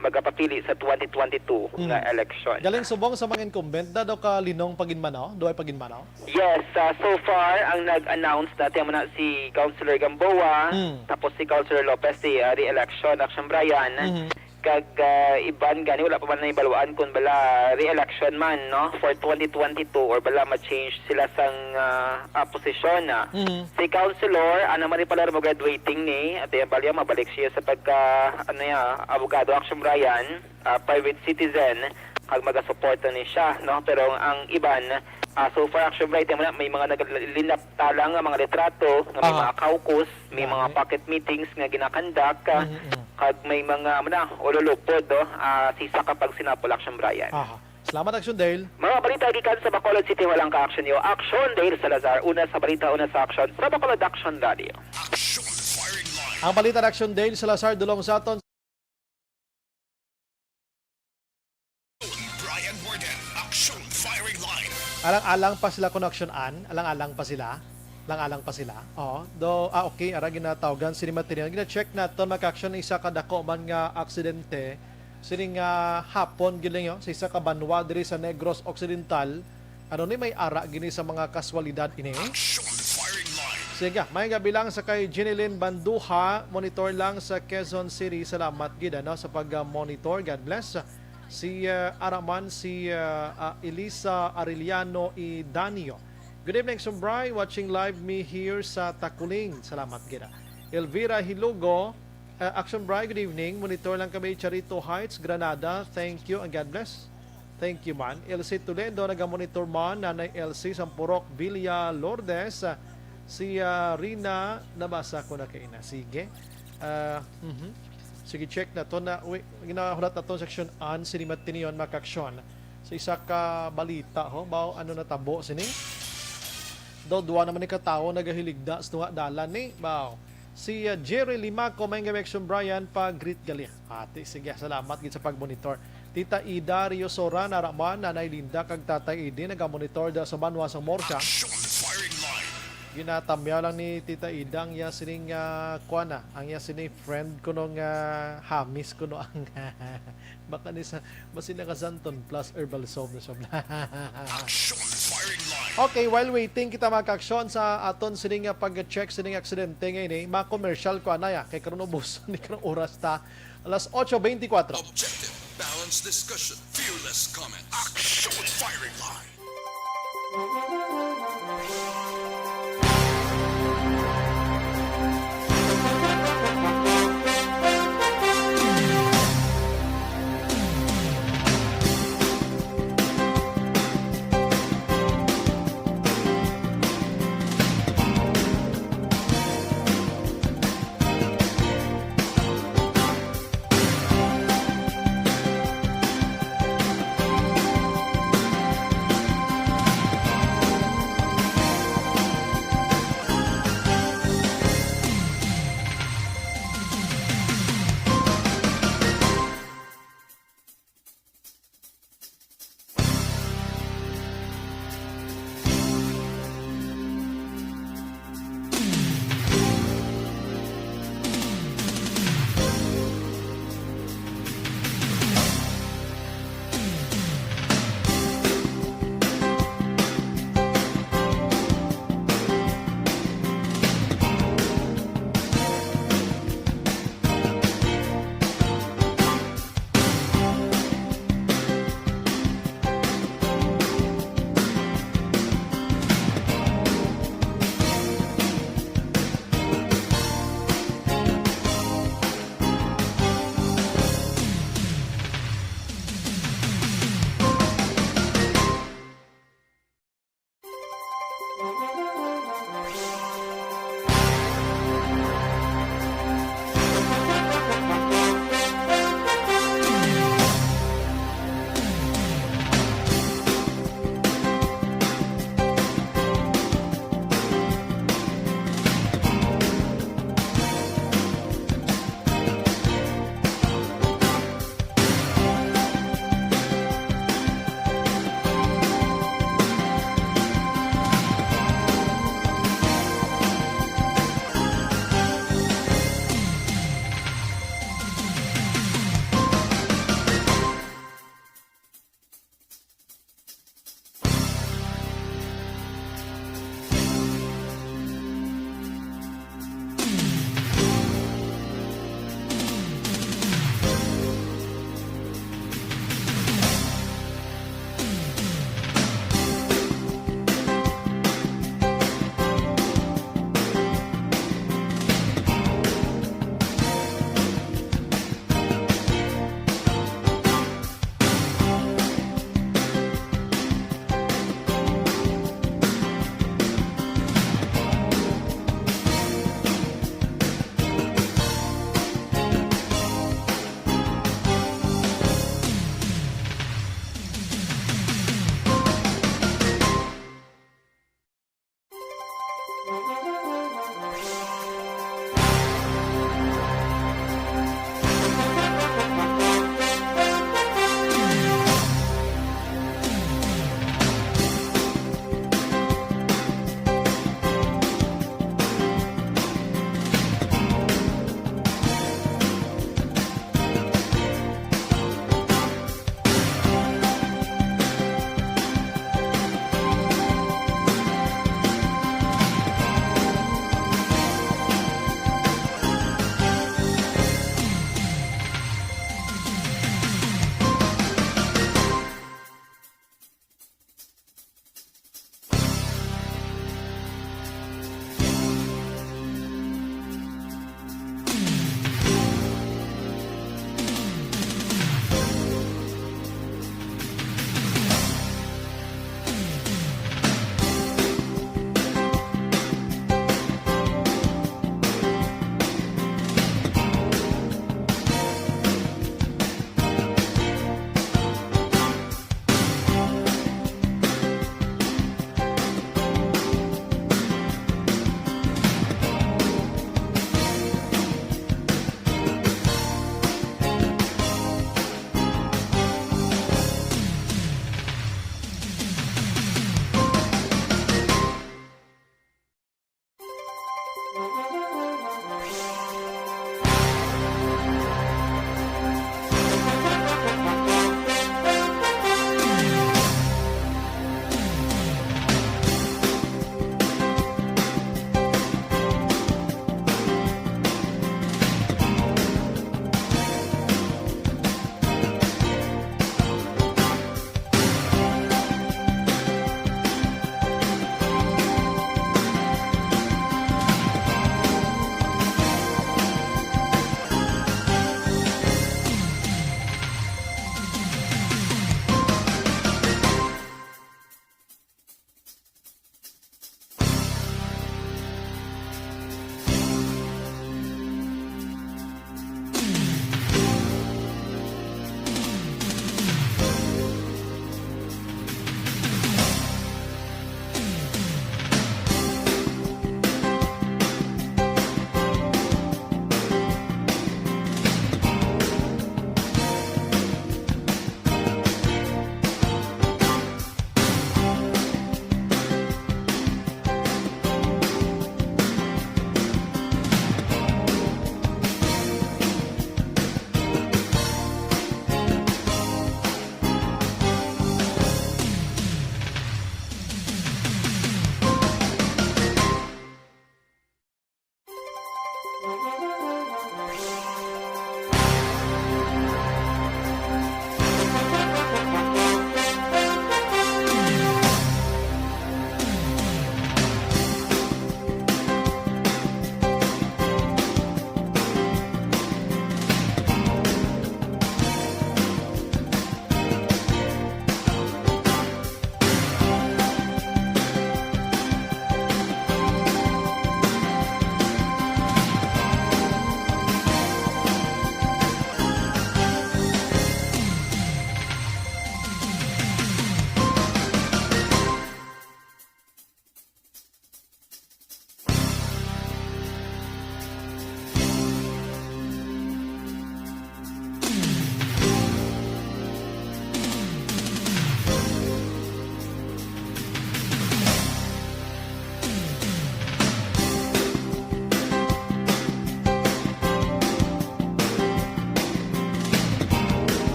magapapili sa 2022 nga election. Galing subong sa mga incumbent daw ka linong paginmanaw, duay paginmanaw? Yes, so far ang nag-announce natin mo na si Councilor Gamboa, tapos si Councilor Lopez si re-election Action Brian. Kag iban gani wala pa man na ibaluan kung bala re-election man no for 2022 or bala ma-change sila sang posisyon na. Si Councilor man pala mo graduating ni at balya mabalik siya sa pagka abogado Action Brian, private citizen kag maga-suporta ni siya no pero ang iban so far Action Brian may mga naglinap talang mga litrato nga may mga caucus, may mga pocket meetings nga ginakandak kag may mga ululupod sisa kapag sinapol Action Brian. Salamat Action Dale. Mga balita gikan sa Bacolod City walang ka-action yo. Action Dale Salazar, una sa balita, una sa action sa Bacolod Action Radio. Action Firing Line. Ang balita ng Action Dale Salazar dulong sa aton Brian Warden, Action Firing Line. alang-alang pa sila connection alang-alang pa sila. Okay, ara ginatawagan sini material. Gina-check naton maka-action isa ka dako man nga aksidente sini nga hapon giling yo sa isa ka banwa diri sa Negros Occidental. Ano ni may ara gini sa mga kaswalidad ini. Action Firing Line. Sige, may gabi lang sa kay Jeneline Banduha, monitor lang sa Quezon City. Salamat gid sa pag-monitor. God bless. Si Araman, si Elisa Arellano y Danio. Good evening, Sombray. Watching live me here sa Takuling. Salamat gina. Elvira Hilugo, Action Bray, good evening. Monitor lang kami Charito Heights, Granada. Thank you and God bless. Thank you man. LC Toledo nagamonitor man, Nanay LC Sampurok Villa Lourdes. Si Rina, nabasa ko na kayo na. Sige. Sige, check na to na. Ginahulat na to section an, sinimat tiniyon makaksyon. Sa isa ka balita, bao ano na tabo, sining? Daw, duwa naman ni katao, nagahiligda, sa dalan ni, bao. Si Jerry Limaco, may Action Brian, pag-greet gali. Ate, sige, salamat gid sa pag-monitor. Tita Ida Rio Sora, naraman, Nanay Linda, kag Tatay Idi, nagamonitor da sa Banwa sa Morsha. Ginatamya lang ni Tita Ida, ang ya sining kuana, ang ya sining friend ko nung hamis ko no ang baka ni sa basin na kasanton plus herbal soap na sob. Okay, while waiting kita mag-aksyon sa aton sining pag-check sining aksidente ngayon ma-commercial ko anaya kay karon ubos ni karong oras ta alas 8:24. Objective, balanced discussion, fearless comment. Action firing line.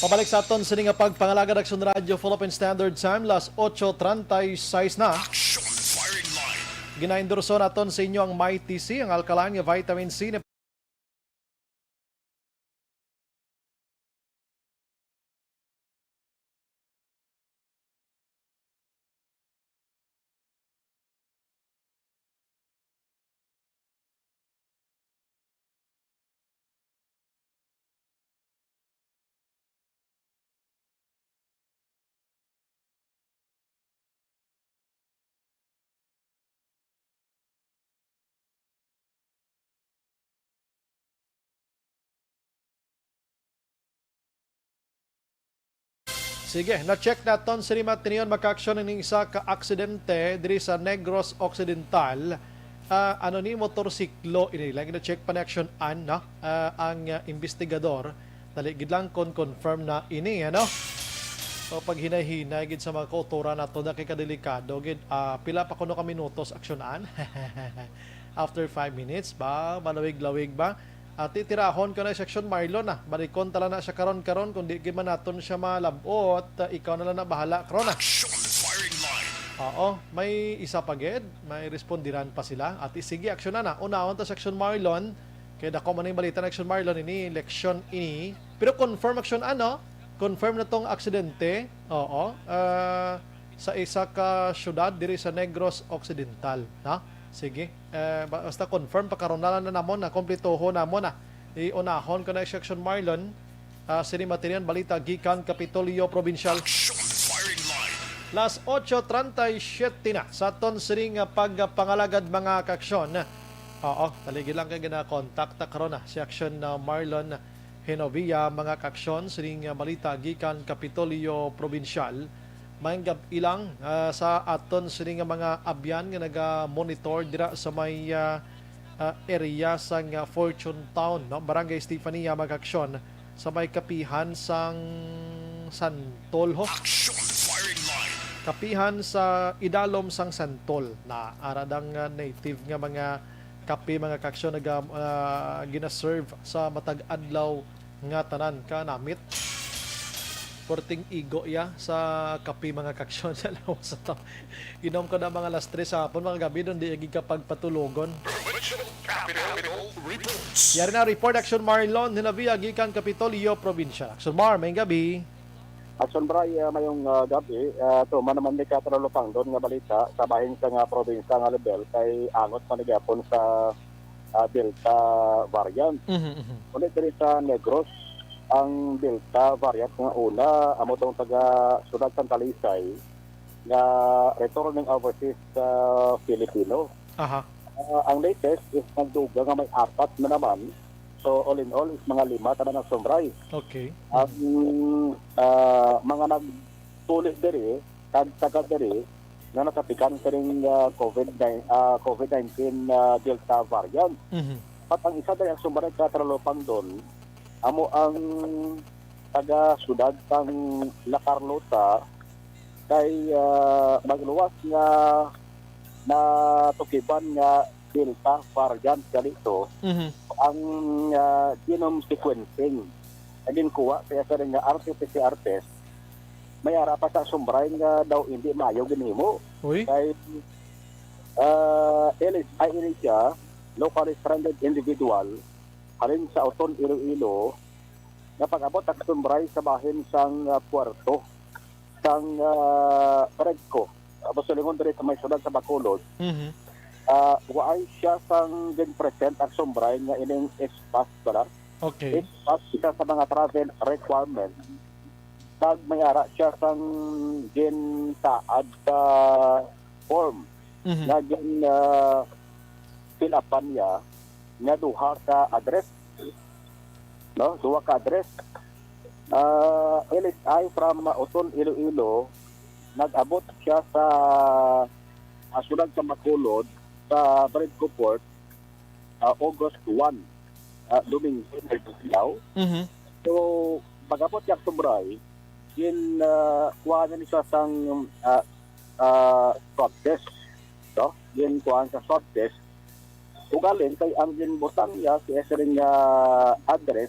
Pabalik sa aton sa nga pagpangalagad Aksyon Radio Philippine Standard Time, las 8:36 na. Action Firing Line. Ginaindorso naton sa inyo ang Mighty C, ang alkaline nga vitamin C na Sige, na-check naton sa lima tiniyon maka-aksyon ng isa ka-aksidente diri sa Negros Occidental. Ano ni motorsiklo ini lang na-check pa na action no? Ang investigador naligid lang confirm na ini ano. So pag hinay-hinay gid sa mga kauturan nato na kay kadelikado gid pila pa kuno ka minutos aksyonan. After 5 minutes ba malawig-lawig ba? Titirahon ko na section Marlon balikon tala na siya karon kung di man naton siya malabot, ikaw na lang na bahala karon Action Firing Line. Oo, may isa pa gid, may respondiran pa sila at sige aksyon na unahon ta section Marlon kay dako man yung balita na action Marlon ini election ini pero confirm action confirm na tong aksidente sa isa ka syudad diri sa Negros Occidental sige, basta confirm pagkaronalan na namon na kompletoho namon iunahon ko na section Marlon sini materian balita gikan Kapitolyo Provincial. Las 8:37 na sa aton sining pagpangalagad mga kaksyon. Taligid lang kay gina-contact karon si action Marlon Henovia mga kaksyon sining balita gikan Kapitolyo Provincial. Manggap ilang sa aton sining mga abyan nga naga-monitor dira sa may area sang Fortune Town, Barangay Estefania Magaksyon sa may kapihan sang Santol Kapihan sa Idalom sang Santol na aradang native nga mga kape mga kaksyon naga gina-serve sa matag adlaw nga tanan ka namit. Porting igo sa kape mga kaksyon sa lawas sa tao. Inom ko na mga alas 3 sa hapon mga gabi doon di agi ka pagpatulogon. Yari na report action Marlon Hinavia gikan Kapitolyo Provincial. Action Mar, may gabi. Action Bray, mayong gabi. Tuman naman ni Katrolopang doon nga balita sa bahin sa nga probinsya nga level kay angot manigapon sa Delta variant. Ulit rin sa Negros ang Delta variant nga una amo tong taga Sudad Santa Lisay nga returning overseas sa Filipino. Ang latest is nagduga nga may 4 na naman. So all in all is mga 5 tanan ang sombray. Okay. Ang mga nagtulis diri taga diri nga nakapikan kaning COVID-19 Delta variant. At ang isa dali ang sombray Katrolopang doon amo ang taga sudad sang La Carlota kay magluwas nga na tukiban nga Delta variant ganito. Ang genome sequencing agin kuha kaya sa nga RT-PCR test may ara pa sa sumbray nga daw hindi mayo ginhimo kay LSI ini siya locally stranded individual halin sa Oton Iloilo na pag-abot ang sumbray sa bahin sang puerto sang Paredco tapos sulingon diri sa may sudad sa Bacolod. Waay siya sang din present ang sumbray nga ining espas pala. Okay. Espas isa sa mga travel requirement. Tag may ara siya sang din saad sa form na din fill upan niya nga duha ka address. Duha ka address. LSI from Oton Iloilo nag-abot siya sa sudad sa Bacolod sa Paredco Port August 1 Domingo Silaw. So pag-abot niya sumbray in kuha na niya sang swab test yun kuha sa swab test ugalin kay ang ginbutang niya si esering address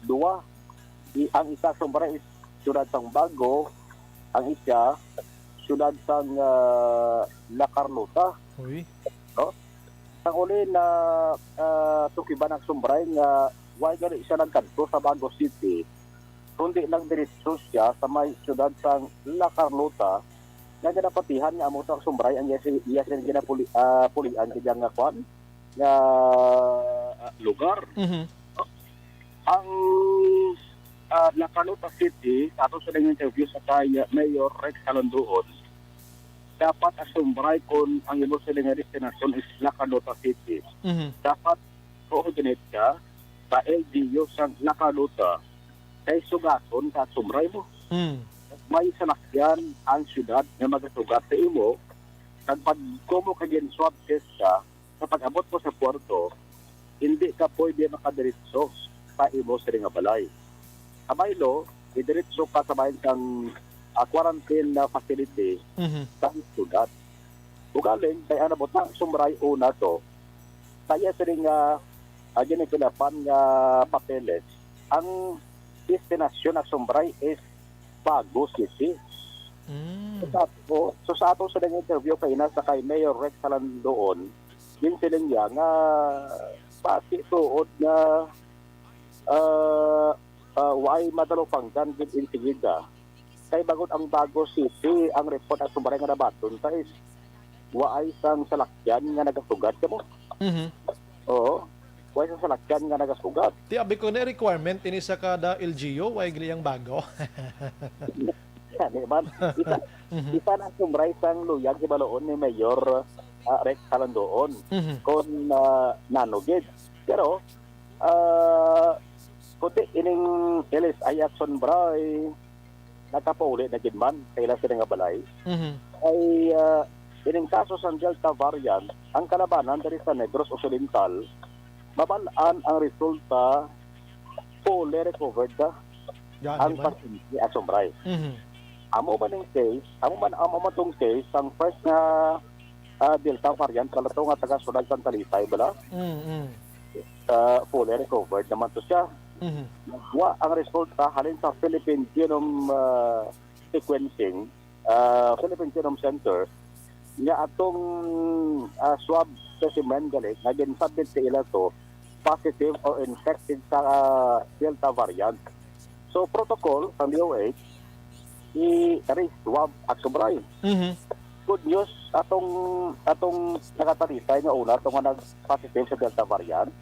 2 ang isa Sumbray is siyudad sang Bago, ang isa siyudad sang La Carlota. Uy. No? Ang uli na tukiban ng Sumbray nga why gali siya nagkadto sa Bago City, kundi nagdiretso siya sa may siyudad sang La Carlota nga ginapatihan nga amo sa Sumbray ang iya siya ginapulian kaya nga kwan nga lugar. Ang La Carlota City, ato sa nang interview sa kay Mayor Rex Halandoon, dapat asumbray kung ang imo sa nga destinasyon is La Carlota City. Dapat coordinate ka sa LGU sa La Carlota kay sugaton sa sumbray mo. May salakyan ang syudad nga magasugat sa imo kag pag kumo ka gin swab test ka kapag abot mo sa puerto, hindi ka pwede makadiretso sa imo sa nga balay. Abaylo, idiretso ka sa bayan kang quarantine na facility sa syudad. Ugaling, kaya ano butang sumray una to, kaya sa rin ginagulapan nga papeles, ang destinasyon na sumray is Bago City. So sa ato sa rin interview kay nasa kay Mayor Rex Halandoon, yun silang nga pati tuod na why madalupanggan din insigida. Kay bagot ang Bago City, ang report at sumbray nga nabaton sa is why sang salakyan nga nagasugat ka mo. Oo. Why sang salakyan nga nagasugat. Ti abi ko na requirement ini sa kada LGU why gili ang Bago. Yan, man. Isa na sumbray sang luyag ibaloon ni Mayor Rex Halandoon kon nanugid. Pero kundi ining LSI Action Bray nakapauli na gid man kaila sa nga balay. Ay ining kaso sa Delta variant, ang kalabanan dari sa Negros Occidental, mabalaan ang resulta fully recovered ka ang pasyente Action Bray. Amo man ang case, amo man tong case ang first nga Delta variant kalato nga taga Sunag Santa Talisay bala. Fully recovered naman to siya. Wa ang resulta halin sa Philippine Genome Sequencing, Philippine Genome Center, nga atong swab specimen galing nga gin-submit sa ila to positive or infected sa Delta variant. So protocol sa DOH i-swab at subray. Good news atong nakatalisay nga una itong nga nag-positive sa Delta variant.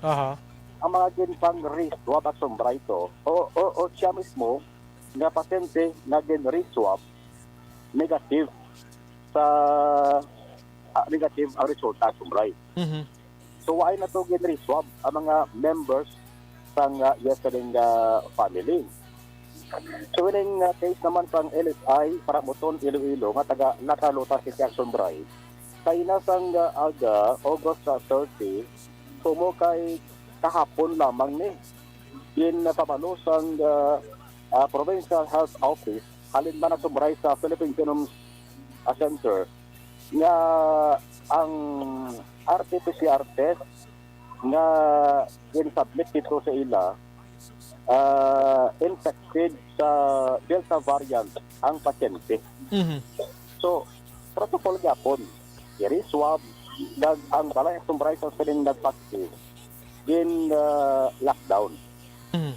Ang mga ginpang re-swab at sombra ito o siya mismo na pasyente na gin-re-swab negative sa negative ang resulta at sombra. So why na ito gin-re-swab ang mga members sa yesterday family. So in case naman pang LSI para moton Iloilo nga taga La Carlota City Action Bray kay nasang aga August 30 sumo kay kahapon lamang ni in napabalo sang Provincial Health Office halin man na sumray sa Philippine Genome Center nga ang RT-PCR test nga in-submit dito sa ila infected sa Delta variant ang pasyente. So, protocol yapon, i-swab, ang balay at sumbray sa siling nag-positive in lockdown.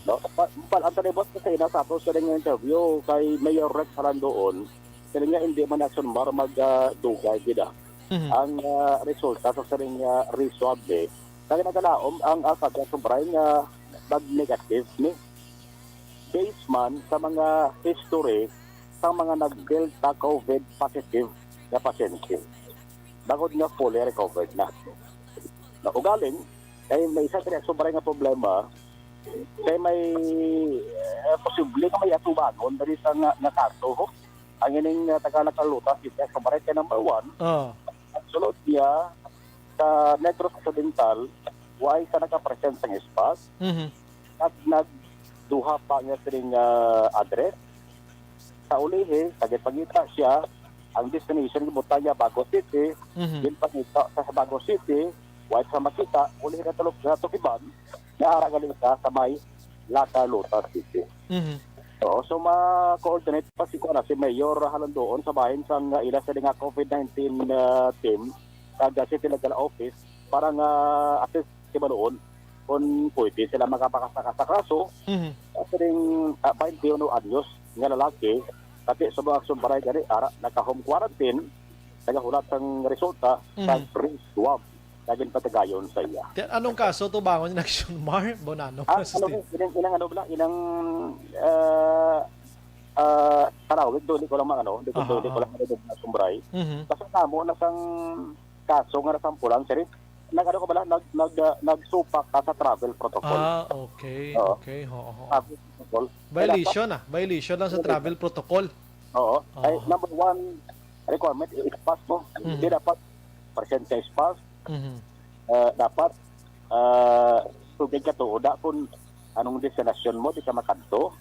No? Ang tanibot sa ina sa ato siling interview kay Mayor Rex Halandoon, siling nga hindi man nagsumbar mag-dugay gida. Ang resulta sa siling re-swab kaya nagalaom ang asad at sumbray nga nag-negative ni based man sa mga history sa mga nag-Delta COVID positive na pasyente. Bagod nga fully recovered na. Ugaling, kaya may isa kaya sobrang nga problema, kaya may posible na may atubanon dahil sa nakato. Ang ining Tagalog Kaluta, siya sobrang kaya number 1. Sulod niya sa Negros Occidental, why sa nakapresent sa espas, at nagduha pa niya sa ring address. Sa ulihi, pagita siya, ang destination ng Butaya, Bago City, din pagita sa Bago City, why sa makita, ulihi na tulog na tukiban, na aragaling ka sa may La Carlota City. Oo, so ma-coordinate pa si Mayor Halandoon sa bahin sa ila sa nga COVID-19 team kag City Legal Office para nga assist si Manoon kung pwede sila makapakasaka sa kaso. Kasi ring 21 anyos nga lalaki kasi sa mga action baray gani ara naka-home quarantine nagahulat ang resulta sa swab naging patagayon sa iya. Anong kaso to bangon yung Action Mar? Bonano? Ilang tarawid, doon ko lang doon ko lang na sumbray. Kasi namo, nasang kaso nga nasampulan, sir, nagsupak ka sa travel protocol. Okay. Okay. Violation Violation lang sa travel protocol. Oo. Ay, number 1 requirement is pass mo. Hindi dapat percentage pass. Dapat tubig ka tuoda kung anong destination mo di ka makadto.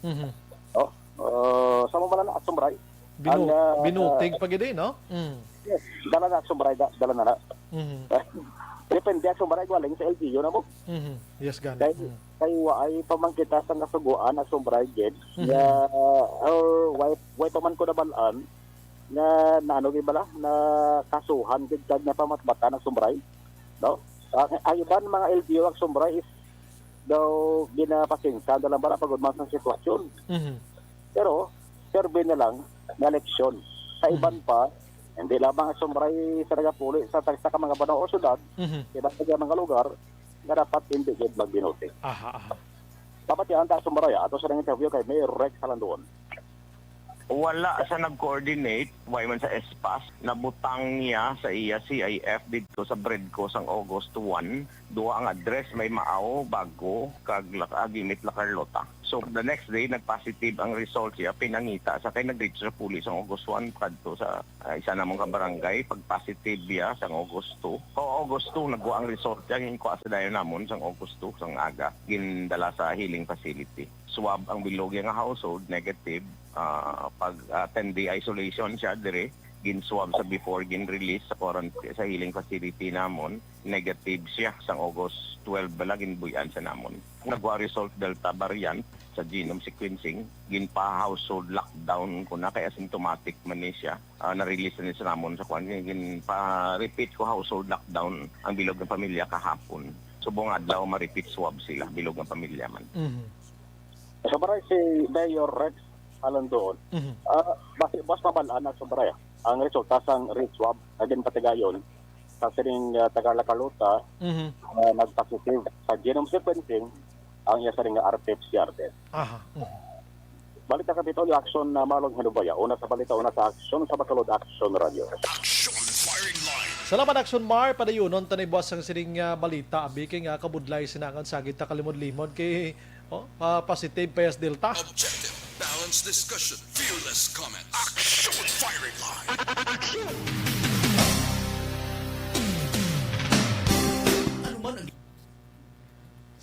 Sa mga na Action Baray binutig pag ide, no? Yes, dala na Action Baray dala na. Depende Action Baray galing sa LGU na mo. Yes, gani. Kayo ay pamangkita sa nasuguan Action Baray gid. Why paman ko na balaan na ano gibala na kasuhan gid kag na pamatbata ng Sumbray, no? Ayuban mga LGU ang Sumbray is daw ginapasingsa dalang bala pagudman sa sitwasyon. Pero survey na lang na leksyon sa iban pa hindi lamang ang Sumbray sa nagapuli sa ka mga banaw o syudad, iba sa mga lugar na dapat hindi gid magbinote. Dapat yan ta Sumbray ato sa interview kay Mayor Rex Halandoon. Wala sa nag-coordinate, way man sa ESPAS, nabutang niya sa iya CIF dito sa Bredco sang August 1. Duha ang address, may Maaw, Bago, kag Agimit, La Carlota. So the next day, nag-positive ang result siya, pinangita sa kay nag-reach sa pulis ang August 1 kadto sa isa namong kabarangay. Pag-positive niya sang August 2. August 2, nagwa ang result niya, ginkuha sa dayon namon sang August 2, sang aga, gindala sa healing facility. Swab ang bilog nga household, negative. Pag 10-day isolation siya dire, gin-swab sa before gin-release sa quarantine sa healing facility namon, negative siya sang August 12 bala ginbuyan sa namon. Nagwa result Delta variant sa genome sequencing, ginpa household lockdown ko na kay asymptomatic man ni siya. Na-release na sa namon sa quarantine, ginpa repeat ko household lockdown ang bilog ng pamilya kahapon. Subong adlaw ma-repeat swab sila bilog ng pamilya man. So para si Mayor Rex Halandoon, bas mabalaan na Sumbray ang resulta sang rate swab agin patigayon sa sining Tagarla Carlota nagpositive sa genome sequencing ang iya sa ring RT-PCR test. Balita Kapitolyo Action na Malong Hanubaya. Una sa balita, una sa action sa Bacolod Action Radio. Salamat Action Mar, padayunon tanay boss ang sining balita. Abiking kabudlay sinangan sagit ta kalimod-limod kay positive PS Delta. Objective, balanced discussion, fearless comment. Action firing line. Action.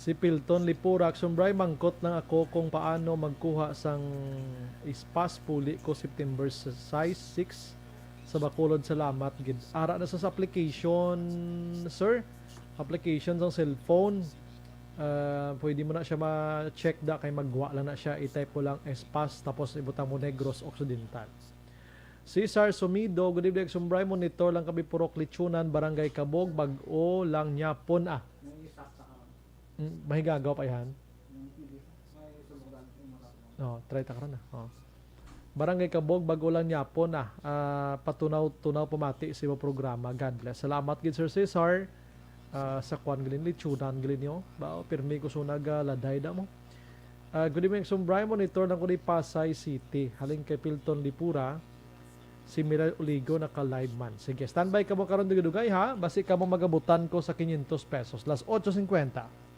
Si Pilton Lipura Action Bray, mangkot lang ako kung paano magkuha sang ispas puli ko September size 6 sa Bacolod. Salamat gid. Ara na sa application, sir. Application sa cellphone. Pwede mo na siya ma-check da kay magwa lang na siya. I-type mo lang espas tapos ibutang mo Negros Occidental. Cesar Sumido, good evening Action Bray. Monitor lang kami Purok Lichunan, Barangay Kabog, Bag-o lang Nyapon mahigagaw pa yan. Try ta karon na. Barangay Kabog, Bag-o lang Nyapon patunaw pumati sa programa. God bless. Salamat gid Sir Cesar. Sa kwan gilin Lichunan gilin nyo. Pirmi ko sunag laday da mo. Good evening Action Bray. Monitor lang ko ni Pasay City. Haling kay Pilton Lipura. Si Miral Uligo naka-live man. Sige, standby ka mo karon dugay ha. Basi ka mo magabutan ko sa 500 pesos. Las 8:50.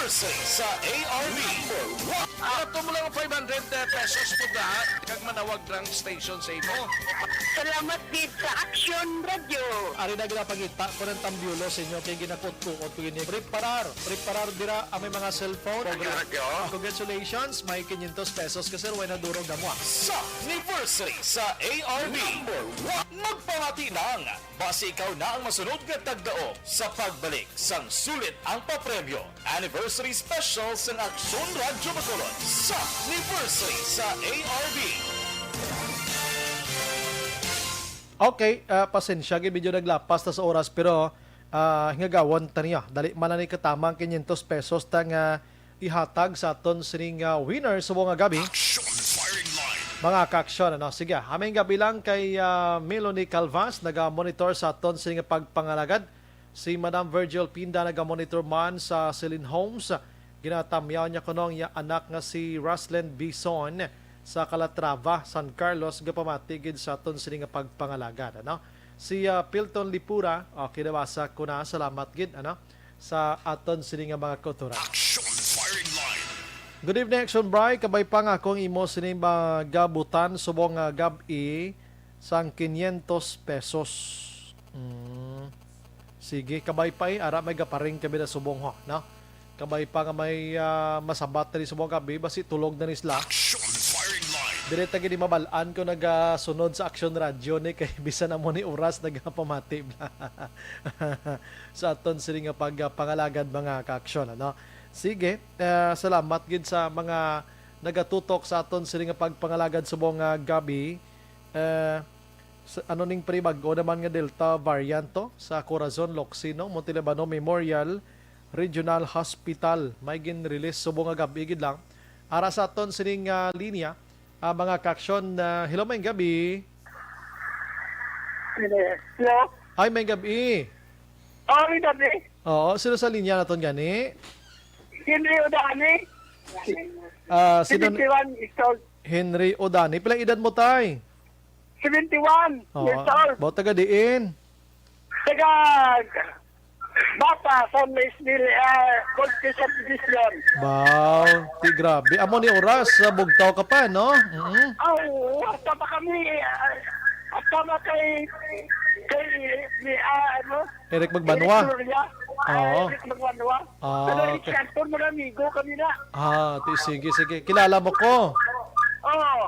anniversary sa ARB. Ato mo lang 500 pesos po na kag manawag ng station sa imo. Salamat din sa Action Radio. Ari na ginapagita ko ng tambyulo sa inyo kay ginakot-tukot ko gini. Preparar dira ang may mga cellphone. Congratulations, may 500 pesos kasi way na durog na mo. Sa anniversary sa ARB. Magpamati ng base ikaw na ang masunod nga tagdao sa pagbalik sang sulit ang papremyo. Anniversary special sa Aksyon Radyo Bacolod sa anniversary sa ARB. Okay, pasensya gid medyo naglapas ta sa oras pero hingagawon ta niya. Dali man ni katamang 500 pesos tang ihatag sa aton sining winner sa mga gabi. Mga ka-aksyon, ano? Sige, aming gabi lang kay Melanie Calvas, naga-monitor sa aton sining pagpangalagad. Si Madam Virgil Pinda, naga-monitor man sa Celine Homes. Ginatamyaw niya kunong yung anak nga si Roslyn Bison sa Calatrava, San Carlos, gapamatigid sa aton sining pagpangalagad, ano? Si Pilton Lipura, kinabasa ko na, salamat gid, ano? Sa aton sining mga kultura. Good evening, Action Bray. Kabay pa nga akong imo sining gabutan subong gabi sang 500 pesos. Sige, kabay pa ara may gaparing kami na subong ho, no? Kabay pa nga may masabat na subong gabi basi tulog na nisla. Direta gini mabalaan ko nagasunod sa Action Radio ni kay bisan na mo ni oras nagapamati sa aton sining pagpangalagad mga ka-aksyon, ano? Sige, salamat gid sa mga nagatutok sa aton sining pagpangalagad subong gabi. Ano ning pribag-o naman nga Delta variant to sa Corazon, Locsin, Montelebano Memorial Regional Hospital. May gin-release subong gabi gid lang. Ara sa aton sining linya, mga ka-aksyon, hello may gabi. Hello? Hi, may gabi. May gabi. Oo, sino sa linya naton gani? Henry Odani. Sino? 71 years old. Henry Odani. Pilang edad mo, tay? 71 years old. Ba't taga diin? Taga Bata, San Luisville, Conti Subdivision. Wow, ti grabe. Amo ni oras, bugtaw ka pa, no? Hasta pa kami, hasta pa kay Eric Magbanwa. Oo. Eric Magbanwa. Pero Eric Canton, mga amigo kami na. Sige. Kilala mo ko? Oo.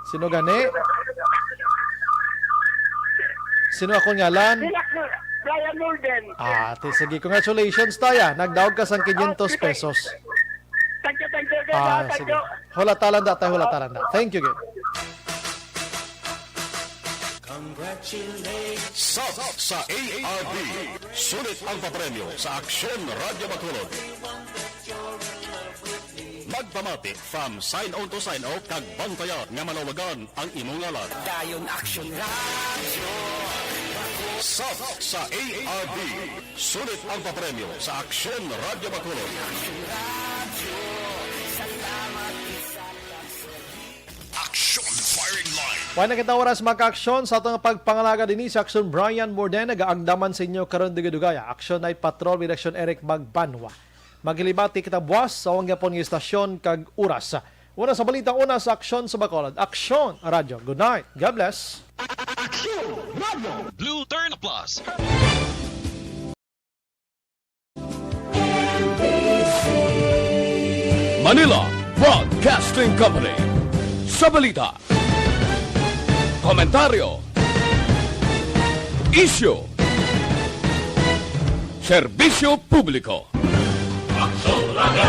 Sino gani? Sino ako ngalan? Brian Norden. Sige. Congratulations tayo. Nagdaog ka sang 500 pesos. Thank you. Sige. Hulatalan da. Thank you, good. Sa ARB, sulit ang papremyo sa Aksyon Radio Bacolod. Magpamati from sign-on to sign-out kag bantayan nga manawagan ang imong ngalan. Dayon Action Radio. Sa ARB, sulit ang papremyo sa Aksyon Radio Bacolod. Action Firing Line. Wala na kita oras maka-aksyon sa itong pagpangalaga din sa Action Brian Morden. Nagaagdaman sa inyo karon digudugaya. Action Night Patrol with Action Eric Magbanwa. Maghilibati kita buwas sa wang yapon ng istasyon kag oras. Una sa balita, una sa Aksyon sa Bacolod. Action Radio. Good night. God bless. Action Radio. Blue Turn Plus. Manila Broadcasting Company. Sa balita, komentaryo, issue, serbisyo publiko. Action Radio.